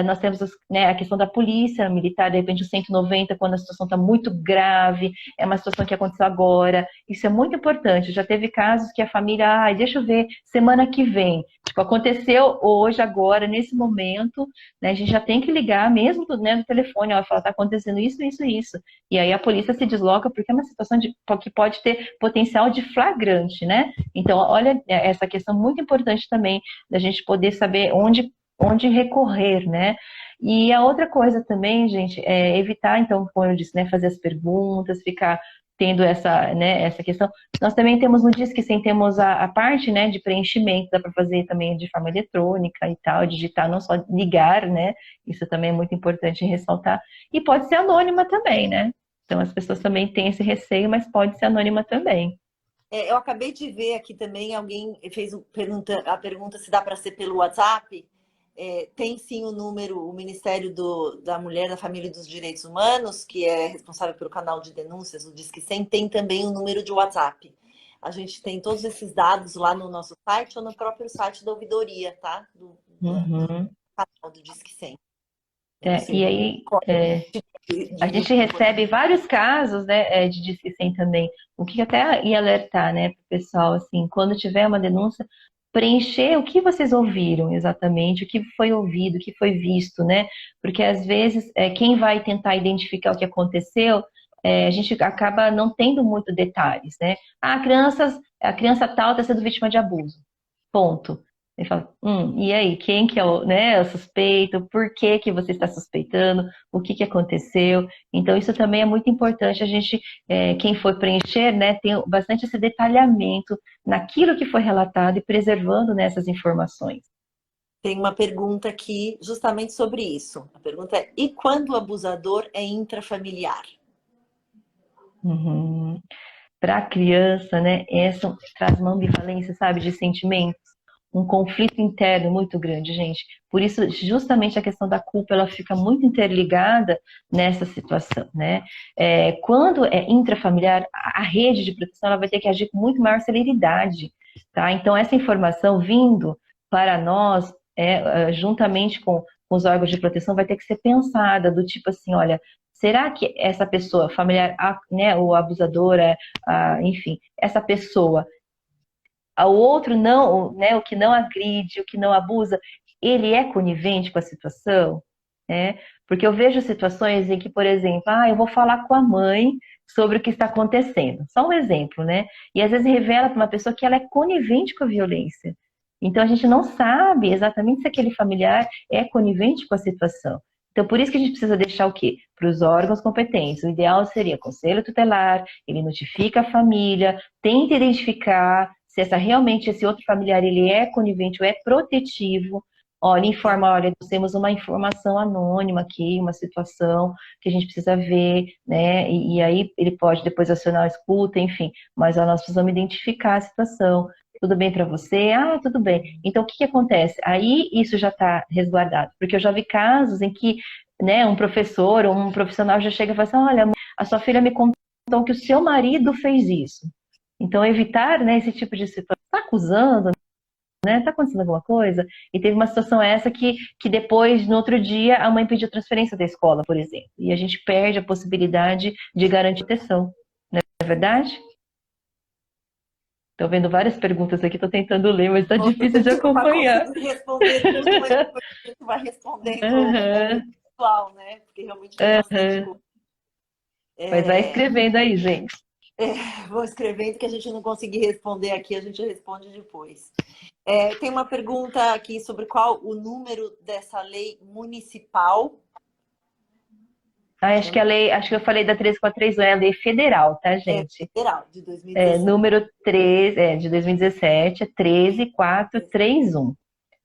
Nós temos, né, a questão da polícia militar, de repente o 190, quando a situação está muito grave, é uma situação que aconteceu agora. Isso é muito importante. Já teve casos que a família, deixa eu ver, semana que vem. Tipo, aconteceu hoje, agora, nesse momento, né, a gente já tem que ligar mesmo, né, no telefone, falar, tá acontecendo isso, isso, isso. E aí a polícia se desloca porque é uma situação que pode ter potencial de flagrante, né? Então, olha, essa questão muito importante também, da gente poder saber onde recorrer, né? E a outra coisa também, gente, é evitar, então, como eu disse, né, fazer as perguntas, ficar tendo essa, né, essa questão. Nós também temos no Disque 100, temos a parte, né, de preenchimento, dá para fazer também de forma eletrônica e tal, digitar, não só ligar, né? Isso também é muito importante ressaltar. E pode ser anônima também, né? Então as pessoas também têm esse receio, mas pode ser anônima também. Eu acabei de ver aqui também, alguém fez a pergunta se dá para ser pelo WhatsApp. Tem sim o número, o Ministério da Mulher, da Família e dos Direitos Humanos, que é responsável pelo canal de denúncias, o Disque 100, tem também o número de WhatsApp. A gente tem todos esses dados lá no nosso site ou no próprio site da ouvidoria, tá? Do canal do Disque 100. E aí, a gente recebe vários casos, né, de Disque 100 também. O que até ia alertar, né, para o pessoal, assim, quando tiver uma denúncia, preencher o que vocês ouviram exatamente, o que foi ouvido, o que foi visto, né? Porque às vezes quem vai tentar identificar o que aconteceu, a gente acaba não tendo muito detalhes, né? A criança tal está sendo vítima de abuso. Ponto. Ele fala, e aí, quem que é o suspeito? Por que que você está suspeitando? O que que aconteceu? Então, isso também é muito importante. A gente, quem for preencher, né, tem bastante esse detalhamento naquilo que foi relatado e preservando nessas informações. Tem uma pergunta aqui justamente sobre isso. A pergunta é, e quando o abusador é intrafamiliar? Para a criança, né, essa traz uma ambivalência, sabe, de sentimentos, um conflito interno muito grande, gente. Por isso, justamente a questão da culpa, ela fica muito interligada nessa situação, né? Quando é intrafamiliar, a rede de proteção, ela vai ter que agir com muito maior celeridade, tá? Então, essa informação vindo para nós, juntamente com os órgãos de proteção, vai ter que ser pensada, do tipo assim, olha, será que essa pessoa familiar, né, o abusador, enfim, essa pessoa, o outro não, né, o que não agride, o que não abusa, ele é conivente com a situação, né? Porque eu vejo situações em que, por exemplo, eu vou falar com a mãe sobre o que está acontecendo. Só um exemplo, né? E às vezes revela para uma pessoa que ela é conivente com a violência. Então a gente não sabe exatamente se aquele familiar é conivente com a situação. Então por isso que a gente precisa deixar o quê? Para os órgãos competentes. O ideal seria conselho tutelar, ele notifica a família, tenta identificar se realmente esse outro familiar ele é conivente ou é protetivo. Olha, informa, olha, nós temos uma informação anônima aqui, uma situação que a gente precisa ver, né? E aí ele pode depois acionar a escuta, enfim, mas ó, nós precisamos identificar a situação. Tudo bem para você? Ah, tudo bem. Então, o que que acontece? Aí isso já está resguardado, porque eu já vi casos em que, né, um professor ou um profissional já chega e fala assim, olha, a sua filha me contou que o seu marido fez isso. Então, evitar, né, esse tipo de situação. Está acusando, né? Tá acontecendo alguma coisa? E teve uma situação essa que depois, no outro dia, a mãe pediu transferência da escola, por exemplo. E a gente perde a possibilidade de garantir proteção. Não é verdade? Estou vendo várias perguntas aqui, estou tentando ler, mas está Nossa, difícil de não vai acompanhar. conseguir responder tudo, mas depois a gente vai respondendo Aham, pessoal, né? Porque realmente tem bastante aham. coisa. Mas vai É, escrevendo aí, gente. vou escrevendo que a gente não conseguir responder aqui, a gente responde depois. Tem uma pergunta aqui sobre qual o número dessa lei municipal. Acho que a lei, acho que eu falei da 1343, é a lei federal, tá, É gente? federal, de É, 2017. número 13, de 2017, é 13431.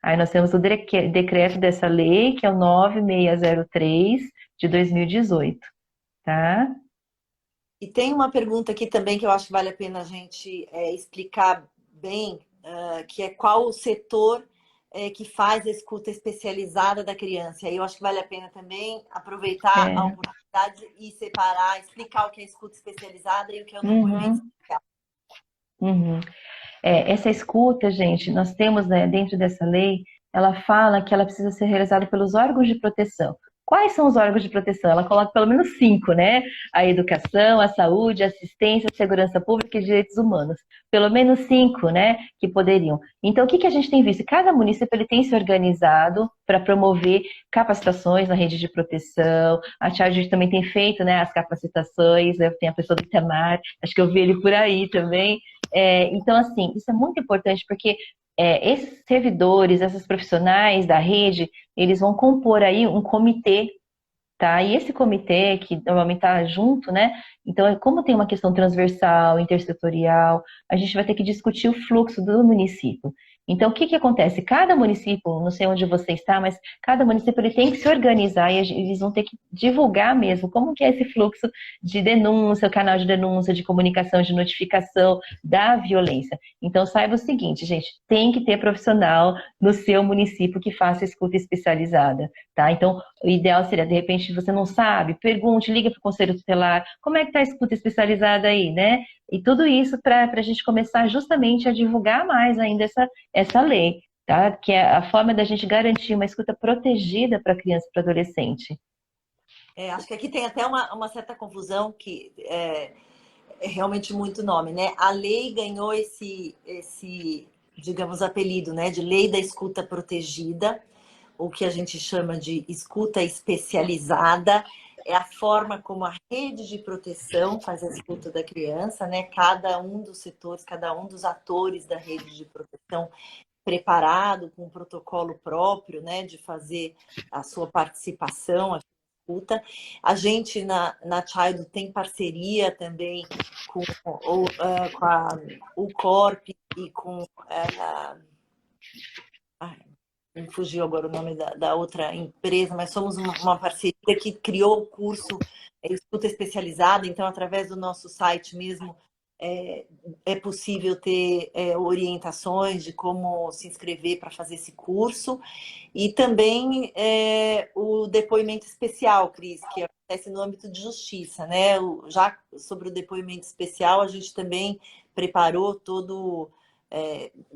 Aí nós temos o decreto dessa lei, que é o 9603 de 2018, tá? E tem uma pergunta aqui também que eu acho que vale a pena a gente explicar bem, que é qual o setor que faz a escuta especializada da criança. E aí eu acho que vale a pena também aproveitar a É. oportunidade e separar, explicar o que é escuta especializada e o que é o depoimento Uhum, especial. uhum. Essa escuta, gente, nós temos, né, dentro dessa lei, ela fala que ela precisa ser realizada pelos órgãos de proteção. Quais são os órgãos de proteção? Ela coloca pelo menos cinco, né? A educação, a saúde, a assistência, a segurança pública e direitos humanos. Pelo menos cinco, né? Que poderiam. Então, o que que a gente tem visto? Cada município ele tem se organizado para promover capacitações na rede de proteção. A Charge também tem feito, né, as capacitações. Tem a pessoa do Itamar, acho que eu vi ele por aí também. Então, assim, isso é muito importante porque esses servidores, esses profissionais da rede, eles vão compor aí um comitê, tá? E esse comitê, que normalmente está junto, né? Então, como tem uma questão transversal, intersetorial, a gente vai ter que discutir o fluxo do município. Então, o que que acontece? Cada município, não sei onde você está, mas cada município ele tem que se organizar e eles vão ter que divulgar mesmo como que é esse fluxo de denúncia, o canal de denúncia, de comunicação, de notificação da violência. Então, saiba o seguinte, gente, tem que ter profissional no seu município que faça escuta especializada, tá? Então, o ideal seria, de repente, você não sabe, pergunte, liga para o conselho tutelar, como é que está a escuta especializada aí, né? E tudo isso para a gente começar justamente a divulgar mais ainda essa lei, tá? Que é a forma da gente garantir uma escuta protegida para criança e para adolescente. Acho que aqui tem até uma certa confusão que é realmente muito nome, né? A lei ganhou esse, digamos, apelido, né, de Lei da Escuta Protegida, o que a gente chama de escuta especializada, é a forma como a rede de proteção faz a escuta da criança, né? Cada um dos setores, cada um dos atores da rede de proteção preparado com um protocolo próprio, né, de fazer a sua participação, a escuta. A gente na Child tem parceria também com a UCorp e com me fugiu agora o nome da outra empresa, mas somos uma parceria que criou o curso Escuta Especializada, então através do nosso site mesmo é possível ter orientações de como se inscrever para fazer esse curso. E também o depoimento especial, Cris, que acontece no âmbito de justiça, né? Já sobre o depoimento especial, a gente também preparou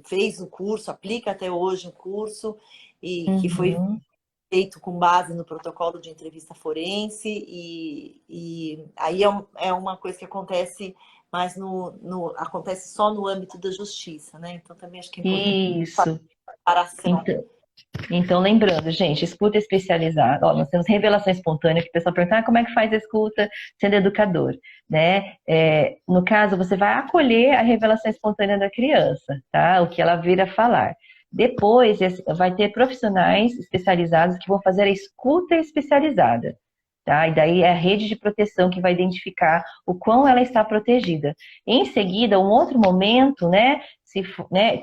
fez o curso, aplica até hoje o curso, e que foi Uhum. feito com base no protocolo de entrevista forense, e aí é uma coisa que acontece mas acontece só no âmbito da justiça, né? Então também acho que é importante fazer Isso. a separação. Então, Então, lembrando, gente, escuta especializada. Ó, nós temos revelação espontânea, que o pessoal pergunta, como é que faz a escuta sendo educador, né? No caso, você vai acolher a revelação espontânea da criança, tá? O que ela vir a falar. Depois, vai ter profissionais especializados que vão fazer a escuta especializada, tá? E daí é a rede de proteção que vai identificar o quão ela está protegida. Em seguida, um outro momento, né,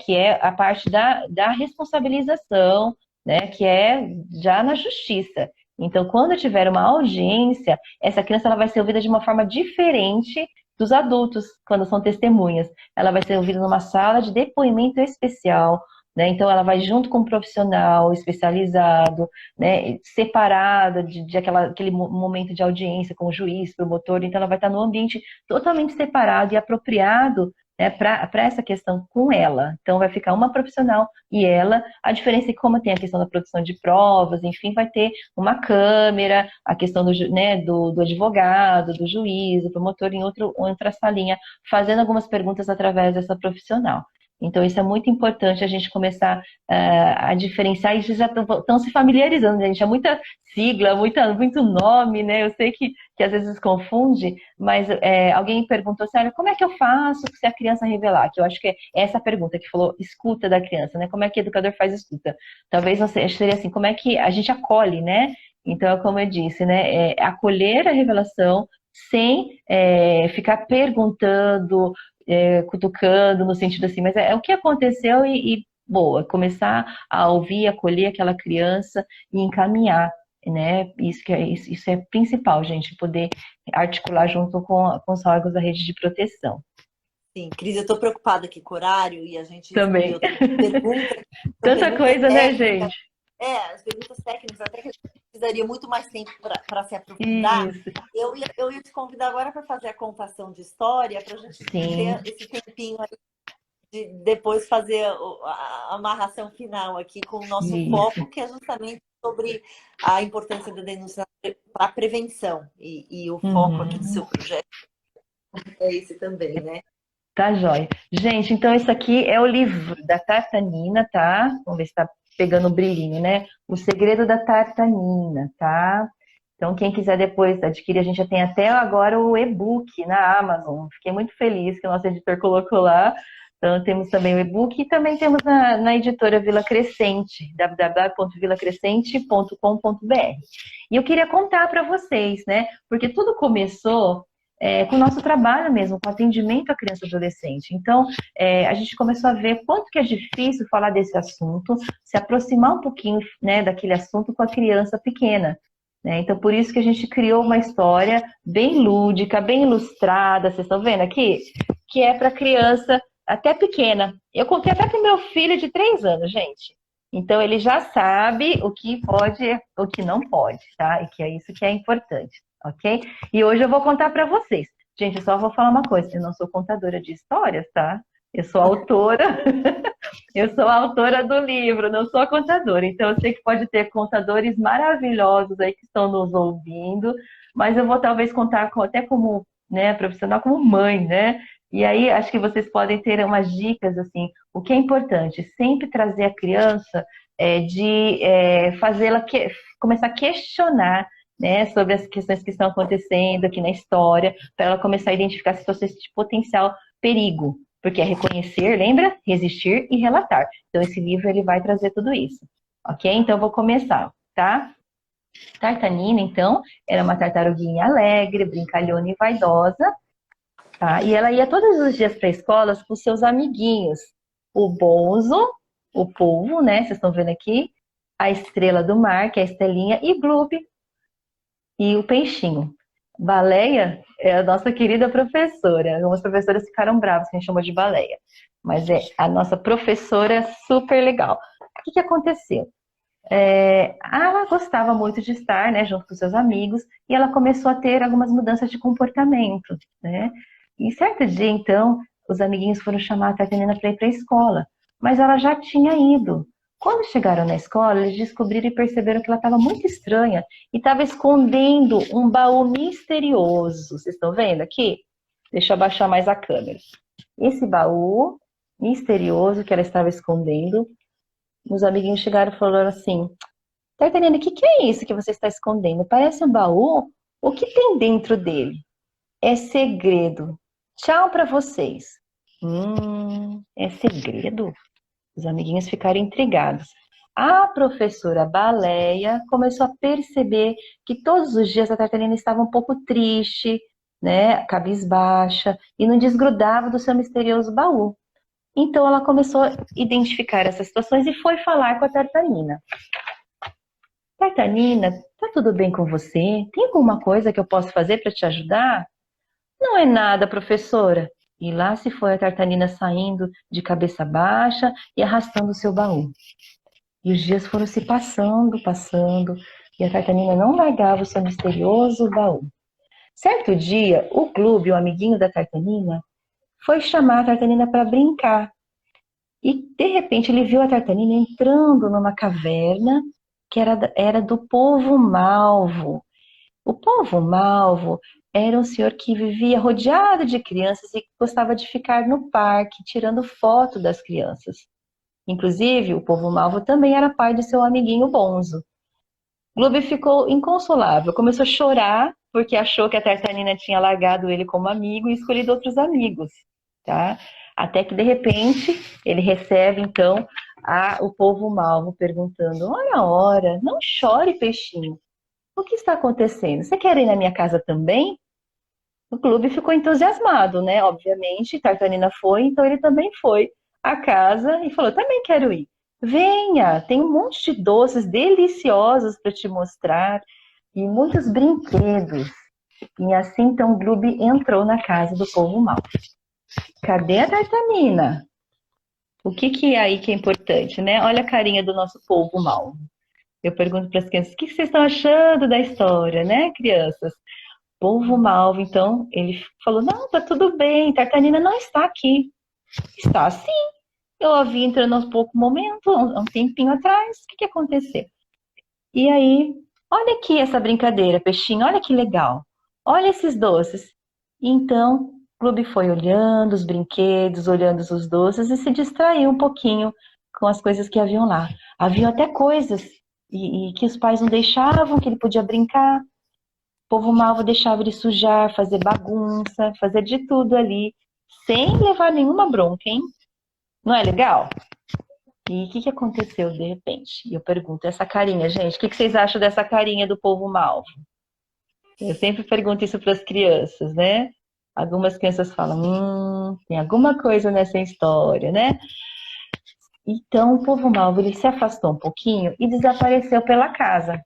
que é a parte da responsabilização, né, que é já na justiça. Então, quando tiver uma audiência, essa criança ela vai ser ouvida de uma forma diferente dos adultos, quando são testemunhas. Ela vai ser ouvida numa sala de depoimento especial, né? Então, ela vai junto com um profissional especializado, né, separada aquele momento de audiência com o juiz, promotor. Então, ela vai estar num ambiente totalmente separado e apropriado, né, para essa questão com ela. Então, vai ficar uma profissional e ela. A diferença é que, como tem a questão da produção de provas, enfim, vai ter uma câmera, a questão do advogado, do juiz, do promotor em outra salinha, fazendo algumas perguntas através dessa profissional. Então, isso é muito importante a gente começar a diferenciar. E vocês já estão se familiarizando, né, gente? É muita sigla, muito nome, né? Eu sei que às vezes confunde, mas alguém perguntou assim, olha, como é que eu faço se a criança revelar? Que eu acho que é essa pergunta que falou, escuta da criança, né? Como é que o educador faz escuta? Talvez seria assim, como é que a gente acolhe, né? Então, como eu disse, né? Acolher a revelação sem ficar perguntando, cutucando no sentido assim, mas é o que aconteceu e boa, começar a ouvir, acolher aquela criança e encaminhar, né? Isso é principal, gente, poder articular junto com os órgãos da rede de proteção. Sim, Cris, eu estou preocupada aqui com o horário e a gente Também. respondeu perguntas, Tanta perguntas coisa, né, técnicas. gente? As perguntas técnicas, até que a gente precisaria muito mais tempo para se aprofundar. Isso. Eu ia te convidar agora para fazer a contação de história, para a gente Sim. ter esse tempinho aí de depois fazer a amarração final aqui com o nosso foco, que é justamente sobre a importância da denúncia para a prevenção. E o foco aqui do seu projeto é esse também, né? Tá, jóia. Gente, então esse aqui é o livro da Tartanina, tá? Vamos ver se tá pegando o brilhinho, né? O Segredo da Tartanina, tá? Então, quem quiser depois adquirir, a gente já tem até agora o e-book na Amazon. Fiquei muito feliz que o nosso editor colocou lá. Então, temos também o e-book e também temos na editora Vila Crescente, www.vilacrescente.com.br. E eu queria contar para vocês, né? Porque tudo começou com o nosso trabalho mesmo, com atendimento à criança e adolescente. Então, a gente começou a ver quanto que é difícil falar desse assunto, se aproximar um pouquinho, né, daquele assunto com a criança pequena. Né? Então, por isso que a gente criou uma história bem lúdica, bem ilustrada, vocês estão vendo aqui? Que é para criança até pequena. Eu contei até para o meu filho de 3 anos, gente. Então, ele já sabe o que pode e o que não pode, tá? E que é isso que é importante. Ok? E hoje eu vou contar para vocês. Gente, eu só vou falar uma coisa, eu não sou contadora de histórias, tá? Eu sou autora, eu sou autora do livro, não sou contadora. Então eu sei que pode ter contadores maravilhosos aí que estão nos ouvindo, mas eu vou talvez contar até como, né, profissional, como mãe, né? E aí acho que vocês podem ter umas dicas assim. O que é importante, sempre trazer a criança de fazê-la começar a questionar, né, sobre as questões que estão acontecendo aqui na história, para ela começar a identificar situações de potencial perigo, porque é reconhecer, lembra? Resistir e relatar. Então, esse livro ele vai trazer tudo isso, ok? Então, eu vou começar, tá? Tartanina, então, era uma tartaruguinha alegre, brincalhona e vaidosa, tá? E ela ia todos os dias para a escola com seus amiguinhos, o Bonzo, o polvo, né? Vocês estão vendo aqui, a estrela do mar, que é a estrelinha, e Bloob, e o peixinho. Baleia é a nossa querida professora. Algumas professoras ficaram bravas que a gente chamou de baleia. Mas é a nossa professora super legal. O que aconteceu? Ela gostava muito de estar, né, junto com seus amigos, e ela começou a ter algumas mudanças de comportamento, né? E certo dia, então, os amiguinhos foram chamar a Tartanina para ir para a escola, mas ela já tinha ido. Quando chegaram na escola, eles descobriram e perceberam que ela estava muito estranha e estava escondendo um baú misterioso. Vocês estão vendo aqui? Deixa eu abaixar mais a câmera. Esse baú misterioso que ela estava escondendo Meus amiguinhos chegaram e falaram assim: Tartarinha, o que que é isso que você está escondendo? Parece um baú. O que tem dentro dele? É segredo. Tchau para vocês. É segredo? Os amiguinhos ficaram intrigados. A professora Baleia começou a perceber que todos os dias a Tartarinha estava um pouco triste, né, cabisbaixa, e não desgrudava do seu misterioso baú. Então ela começou a identificar essas situações e foi falar com a Tartanina. Tartanina, tá tudo bem com você? Tem alguma coisa que eu possa fazer para te ajudar? Não é nada, professora. E lá se foi a Tartanina saindo de cabeça baixa e arrastando seu baú. E os dias foram se passando, passando, e a Tartanina não largava o seu misterioso baú. Certo dia, o Clube, o amiguinho da Tartanina, foi chamar a Tartanina para brincar. E, de repente, ele viu a Tartanina entrando numa caverna que era do povo Malvo. O povo Malvo era um senhor que vivia rodeado de crianças e gostava de ficar no parque, tirando foto das crianças. Inclusive, o povo Malvo também era pai de seu amiguinho Bonzo. Gloob ficou inconsolável, começou a chorar porque achou que a Tartanina tinha largado ele como amigo e escolhido outros amigos, tá? Até que de repente ele recebe então o povo Malvo perguntando: Ora, ora, não chore, peixinho. O que está acontecendo? Você quer ir na minha casa também? O Gloob ficou entusiasmado, né? Obviamente, Tartanina foi, então ele também foi à casa e falou: também quero ir. Venha, tem um monte de doces deliciosos para te mostrar e muitos brinquedos. E assim, então, Gloob entrou na casa do povo mau. Cadê a Tartanina? O que que é aí que é importante, né? Olha a carinha do nosso povo mau. Eu pergunto para as crianças: o que vocês estão achando da história, né, crianças? Povo Malvo, então, ele falou: não, tá tudo bem, Tartanina não está aqui. Está sim. Eu a vi entrando aos poucos momentos, um tempinho atrás. O que que aconteceu? E aí, olha aqui essa brincadeira, peixinho, olha que legal. Olha esses doces. E então, o Clube foi olhando os brinquedos, olhando os doces e se distraiu um pouquinho com as coisas que haviam lá. Havia até coisas e que os pais não deixavam, que ele podia brincar. O povo malvo deixava ele sujar, fazer bagunça, fazer de tudo ali, sem levar nenhuma bronca, hein? Não é legal? E o que que aconteceu de repente? E eu pergunto, essa carinha, gente, o que que vocês acham dessa carinha do povo malvo? Eu sempre pergunto isso para as crianças, né? Algumas crianças falam, tem alguma coisa nessa história, né? Então, o povo malvo, ele se afastou um pouquinho e desapareceu pela casa.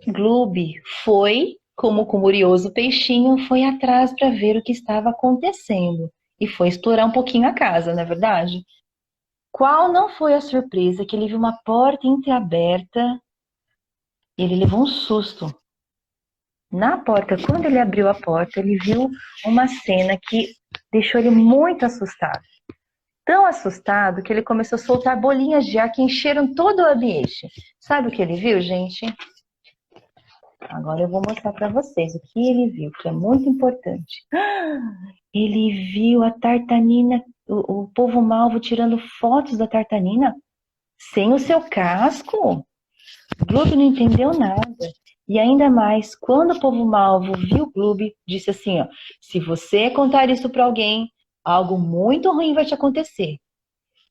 Gloob foi, como o curioso peixinho, foi atrás para ver o que estava acontecendo e foi explorar um pouquinho a casa, não é verdade? Qual não foi a surpresa que ele viu uma porta entreaberta e ele levou um susto. Na porta, quando ele abriu a porta, ele viu uma cena que deixou ele muito assustado. Tão assustado que ele começou a soltar bolinhas de ar que encheram todo o ambiente. Sabe o que ele viu, gente? Agora eu vou mostrar para vocês o que ele viu, que é muito importante. Ele viu a Tartanina, o povo malvo tirando fotos da Tartanina sem o seu casco. Gloob não entendeu nada. E ainda mais, quando o povo malvo viu Gloob, disse assim, ó, se você contar isso para alguém, algo muito ruim vai te acontecer.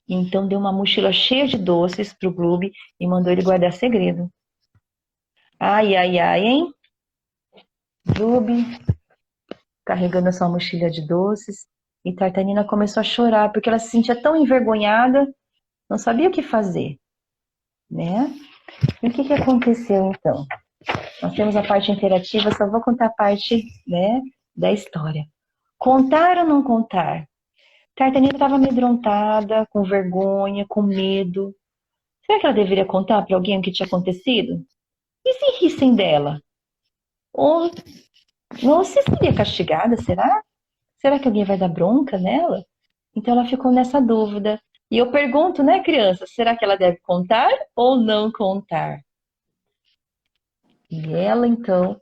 Então deu uma mochila cheia de doces pro Gloob e mandou ele guardar segredo. Ai, ai, ai, hein? Gloob carregando a sua mochila de doces e Tartanina começou a chorar porque ela se sentia tão envergonhada, não sabia o que fazer, né? E o que que aconteceu então? Nós temos a parte interativa, só vou contar a parte, né, da história. Contar ou não contar? Tartaninha estava amedrontada, com vergonha, com medo. Será que ela deveria contar para alguém o que tinha acontecido? E se rissem dela? Ou, ou se seria castigada, será? Será que alguém vai dar bronca nela? Então ela ficou nessa dúvida. E eu pergunto, né, criança, será que ela deve contar ou não contar? E ela, então,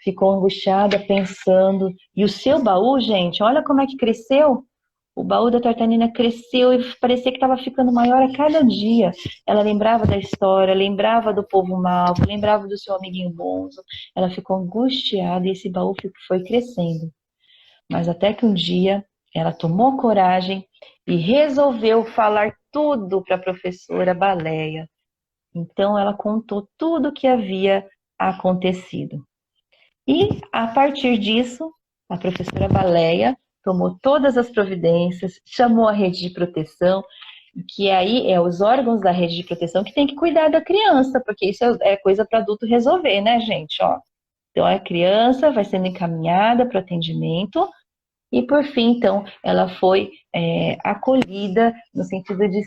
ficou angustiada, pensando. E o seu baú, gente, olha como é que cresceu. O baú da Tartanina cresceu e parecia que estava ficando maior a cada dia. Ela lembrava da história, lembrava do povo malvo, lembrava do seu amiguinho Bonzo. Ela ficou angustiada e esse baú foi crescendo. Mas até que um dia ela tomou coragem e resolveu falar tudo para a professora Baleia. Então ela contou tudo o que havia acontecido. E a partir disso, a professora Baleia tomou todas as providências, chamou a rede de proteção, que aí é os órgãos da rede de proteção que tem que cuidar da criança, porque isso é coisa para adulto resolver, né, gente? Ó, então a criança vai sendo encaminhada para o atendimento e por fim, então, ela foi acolhida no sentido de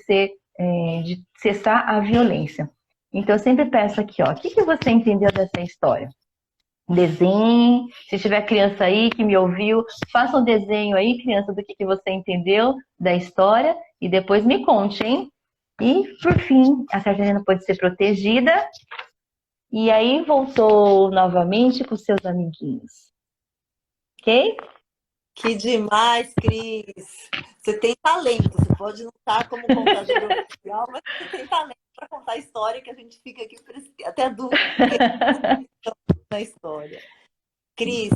cessar a violência. Então, eu sempre peço aqui, ó, o que você entendeu dessa história? Desenhe, se tiver criança aí que me ouviu, faça um desenho aí, criança, do que você entendeu da história e depois me conte, hein? E, por fim, a Tartanina pode ser protegida e aí voltou novamente com seus amiguinhos. Ok? Que demais, Cris! Você tem talento, você pode não estar como contadora oficial, mas você tem talento para contar a história que a gente fica aqui até adulto na história. Cris,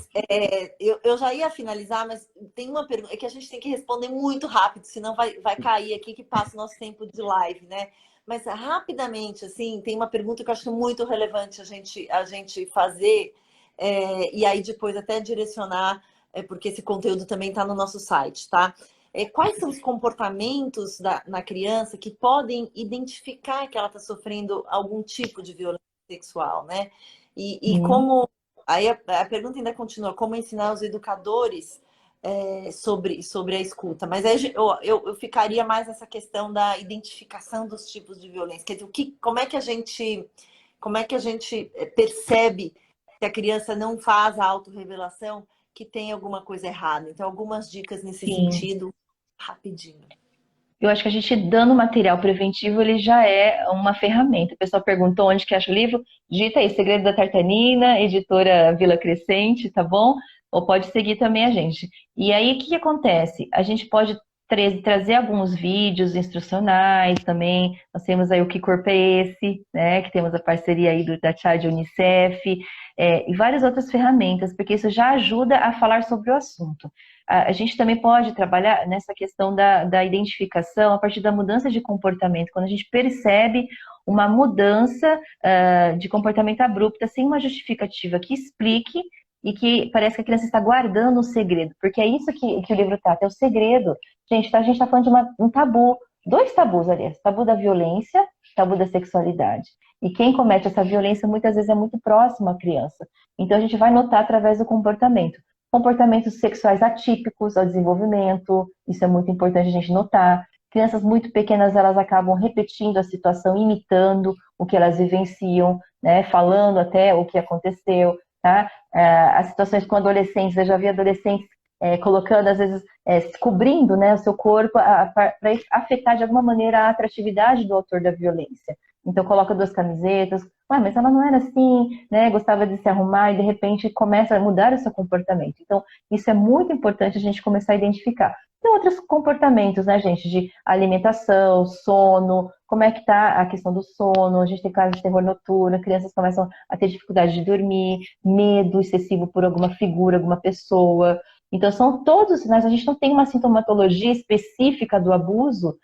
eu já ia finalizar, mas tem uma pergunta que a gente tem que responder muito rápido, senão vai cair aqui que passa o nosso tempo de live, né? Mas rapidamente, assim, tem uma pergunta que eu acho muito relevante a gente fazer, e aí depois até direcionar, porque esse conteúdo também está no nosso site, tá? Quais são os comportamentos na criança que podem identificar que ela está sofrendo algum tipo de violência sexual, né? E como aí a pergunta ainda continua, como ensinar os educadores sobre a escuta? Mas aí eu ficaria mais nessa questão da identificação dos tipos de violência. Quer dizer, como é que a gente percebe que a criança não faz a autorrevelação que tem alguma coisa errada? Então, algumas dicas nesse Sim. sentido, rapidinho. Eu acho que a gente dando material preventivo, ele já é uma ferramenta. O pessoal perguntou onde que acha o livro. Digita aí, Segredo da Tartanina, editora Vila Crescente, tá bom? Ou pode seguir também a gente. E aí, o que acontece? A gente pode trazer alguns vídeos instrucionais também. Nós temos aí o Que Corpo é Esse, né? Que temos a parceria aí da Child Unicef, e várias outras ferramentas, porque isso já ajuda a falar sobre o assunto. A gente também pode trabalhar nessa questão da identificação a partir da mudança de comportamento, quando a gente percebe uma mudança de comportamento abrupta, sem uma justificativa que explique e que parece que a criança está guardando um segredo, porque é isso que o livro trata, é o segredo. Gente, a gente está falando de um tabu, dois tabus, aliás, tabu da violência, tabu da sexualidade. E quem comete essa violência muitas vezes é muito próximo à criança. Então a gente vai notar através do comportamento. Comportamentos sexuais atípicos ao desenvolvimento, isso é muito importante a gente notar. Crianças muito pequenas, elas acabam repetindo a situação, imitando o que elas vivenciam, né? Falando até o que aconteceu, tá? As situações com adolescentes, eu já vi adolescentes colocando, às vezes, cobrindo, né, o seu corpo para afetar de alguma maneira a atratividade do autor da violência. Então coloca duas camisetas, mas ela não era assim, né? Gostava de se arrumar e de repente começa a mudar o seu comportamento. Então isso é muito importante a gente começar a identificar. Tem outros comportamentos, né, gente, de alimentação, sono, como é que tá a questão do sono, a gente tem casos de terror noturno, crianças começam a ter dificuldade de dormir, medo excessivo por alguma figura, alguma pessoa. Então são todos sinais, a gente não tem uma sintomatologia específica do abuso,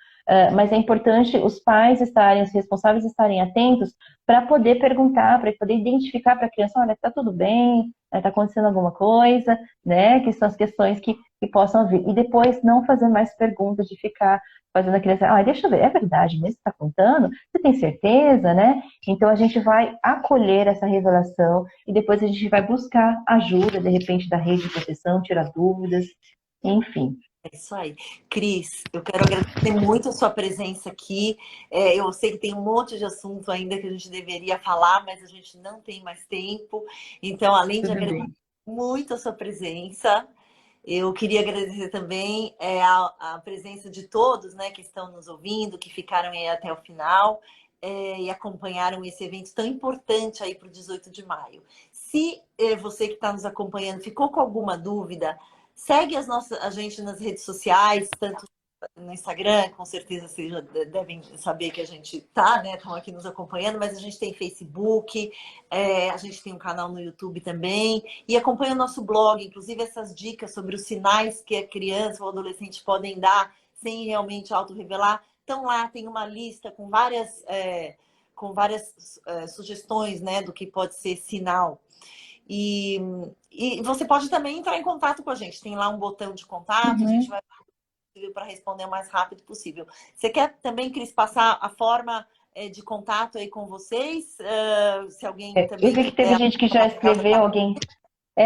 mas é importante os pais estarem, os responsáveis estarem atentos para poder perguntar, para poder identificar para a criança, olha, está tudo bem, está acontecendo alguma coisa, né? Que são as questões que possam vir. E depois não fazer mais perguntas de ficar fazendo a criança, deixa eu ver, é verdade mesmo que está contando? Você tem certeza, né? Então a gente vai acolher essa revelação e depois a gente vai buscar ajuda, de repente, da rede de proteção, tirar dúvidas, enfim. É isso aí. Cris, eu quero agradecer muito a sua presença aqui. Eu sei que tem um monte de assunto ainda que a gente deveria falar, mas a gente não tem mais tempo. Então, além de Tudo agradecer bem. muito a sua presença, eu queria agradecer também a presença de todos, né, que estão nos ouvindo, que ficaram aí até o final, e acompanharam esse evento tão importante aí para o 18 de maio. Se você que está nos acompanhando ficou com alguma dúvida, Segue a gente nas redes sociais, tanto no Instagram, com certeza vocês já devem saber que a gente tá, né? Estão aqui nos acompanhando, mas a gente tem Facebook, a gente tem um canal no YouTube também, e acompanha o nosso blog, inclusive essas dicas sobre os sinais que a criança ou adolescente podem dar sem realmente autorrevelar. Então lá tem uma lista com várias sugestões, né, do que pode ser sinal. E, e você pode também entrar em contato com a gente. Tem lá um botão de contato, a gente Uhum. vai para responder o mais rápido possível. Você quer também, Cris, passar a forma de contato aí com vocês? Se alguém Eu também vi que teve quiser gente que já tomar escreveu, alguém.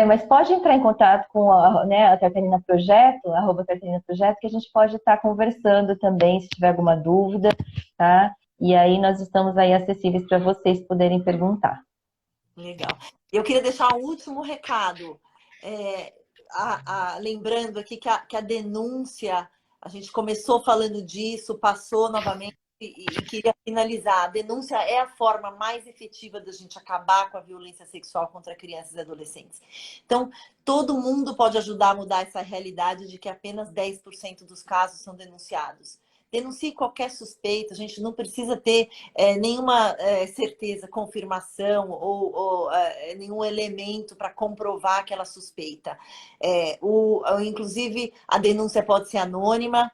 Mas pode entrar em contato com né, a Catarina Projeto, @Catarina Projeto, que a gente pode estar conversando também, se tiver alguma dúvida, tá? E aí nós estamos aí acessíveis para vocês poderem perguntar. Legal. Eu queria deixar um último recado. É, lembrando aqui que a denúncia, a gente começou falando disso, passou novamente e queria finalizar. A denúncia é a forma mais efetiva da gente acabar com a violência sexual contra crianças e adolescentes. Então, todo mundo pode ajudar a mudar essa realidade de que apenas 10% dos casos são denunciados. Denuncie qualquer suspeita, a gente não precisa ter nenhuma certeza, confirmação ou nenhum elemento para comprovar aquela suspeita. Inclusive, a denúncia pode ser anônima,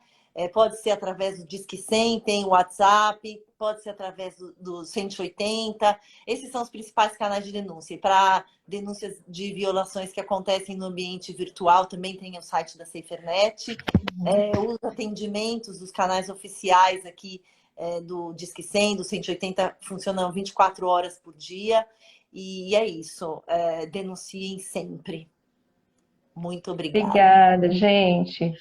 pode ser através do Disque 100, tem o WhatsApp, pode ser através do 180. Esses são os principais canais de denúncia. E para denúncias de violações que acontecem no ambiente virtual, também tem o site da SaferNet. Os atendimentos dos canais oficiais aqui do Disque 100, do 180, funcionam 24 horas por dia. E é isso. Denunciem sempre. Muito obrigada. Obrigada, gente.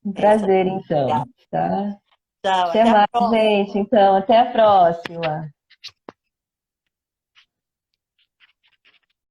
Um Essa, prazer, então, obrigada. tá? Tchau, Até até a mais, próxima. gente. Então, até a próxima.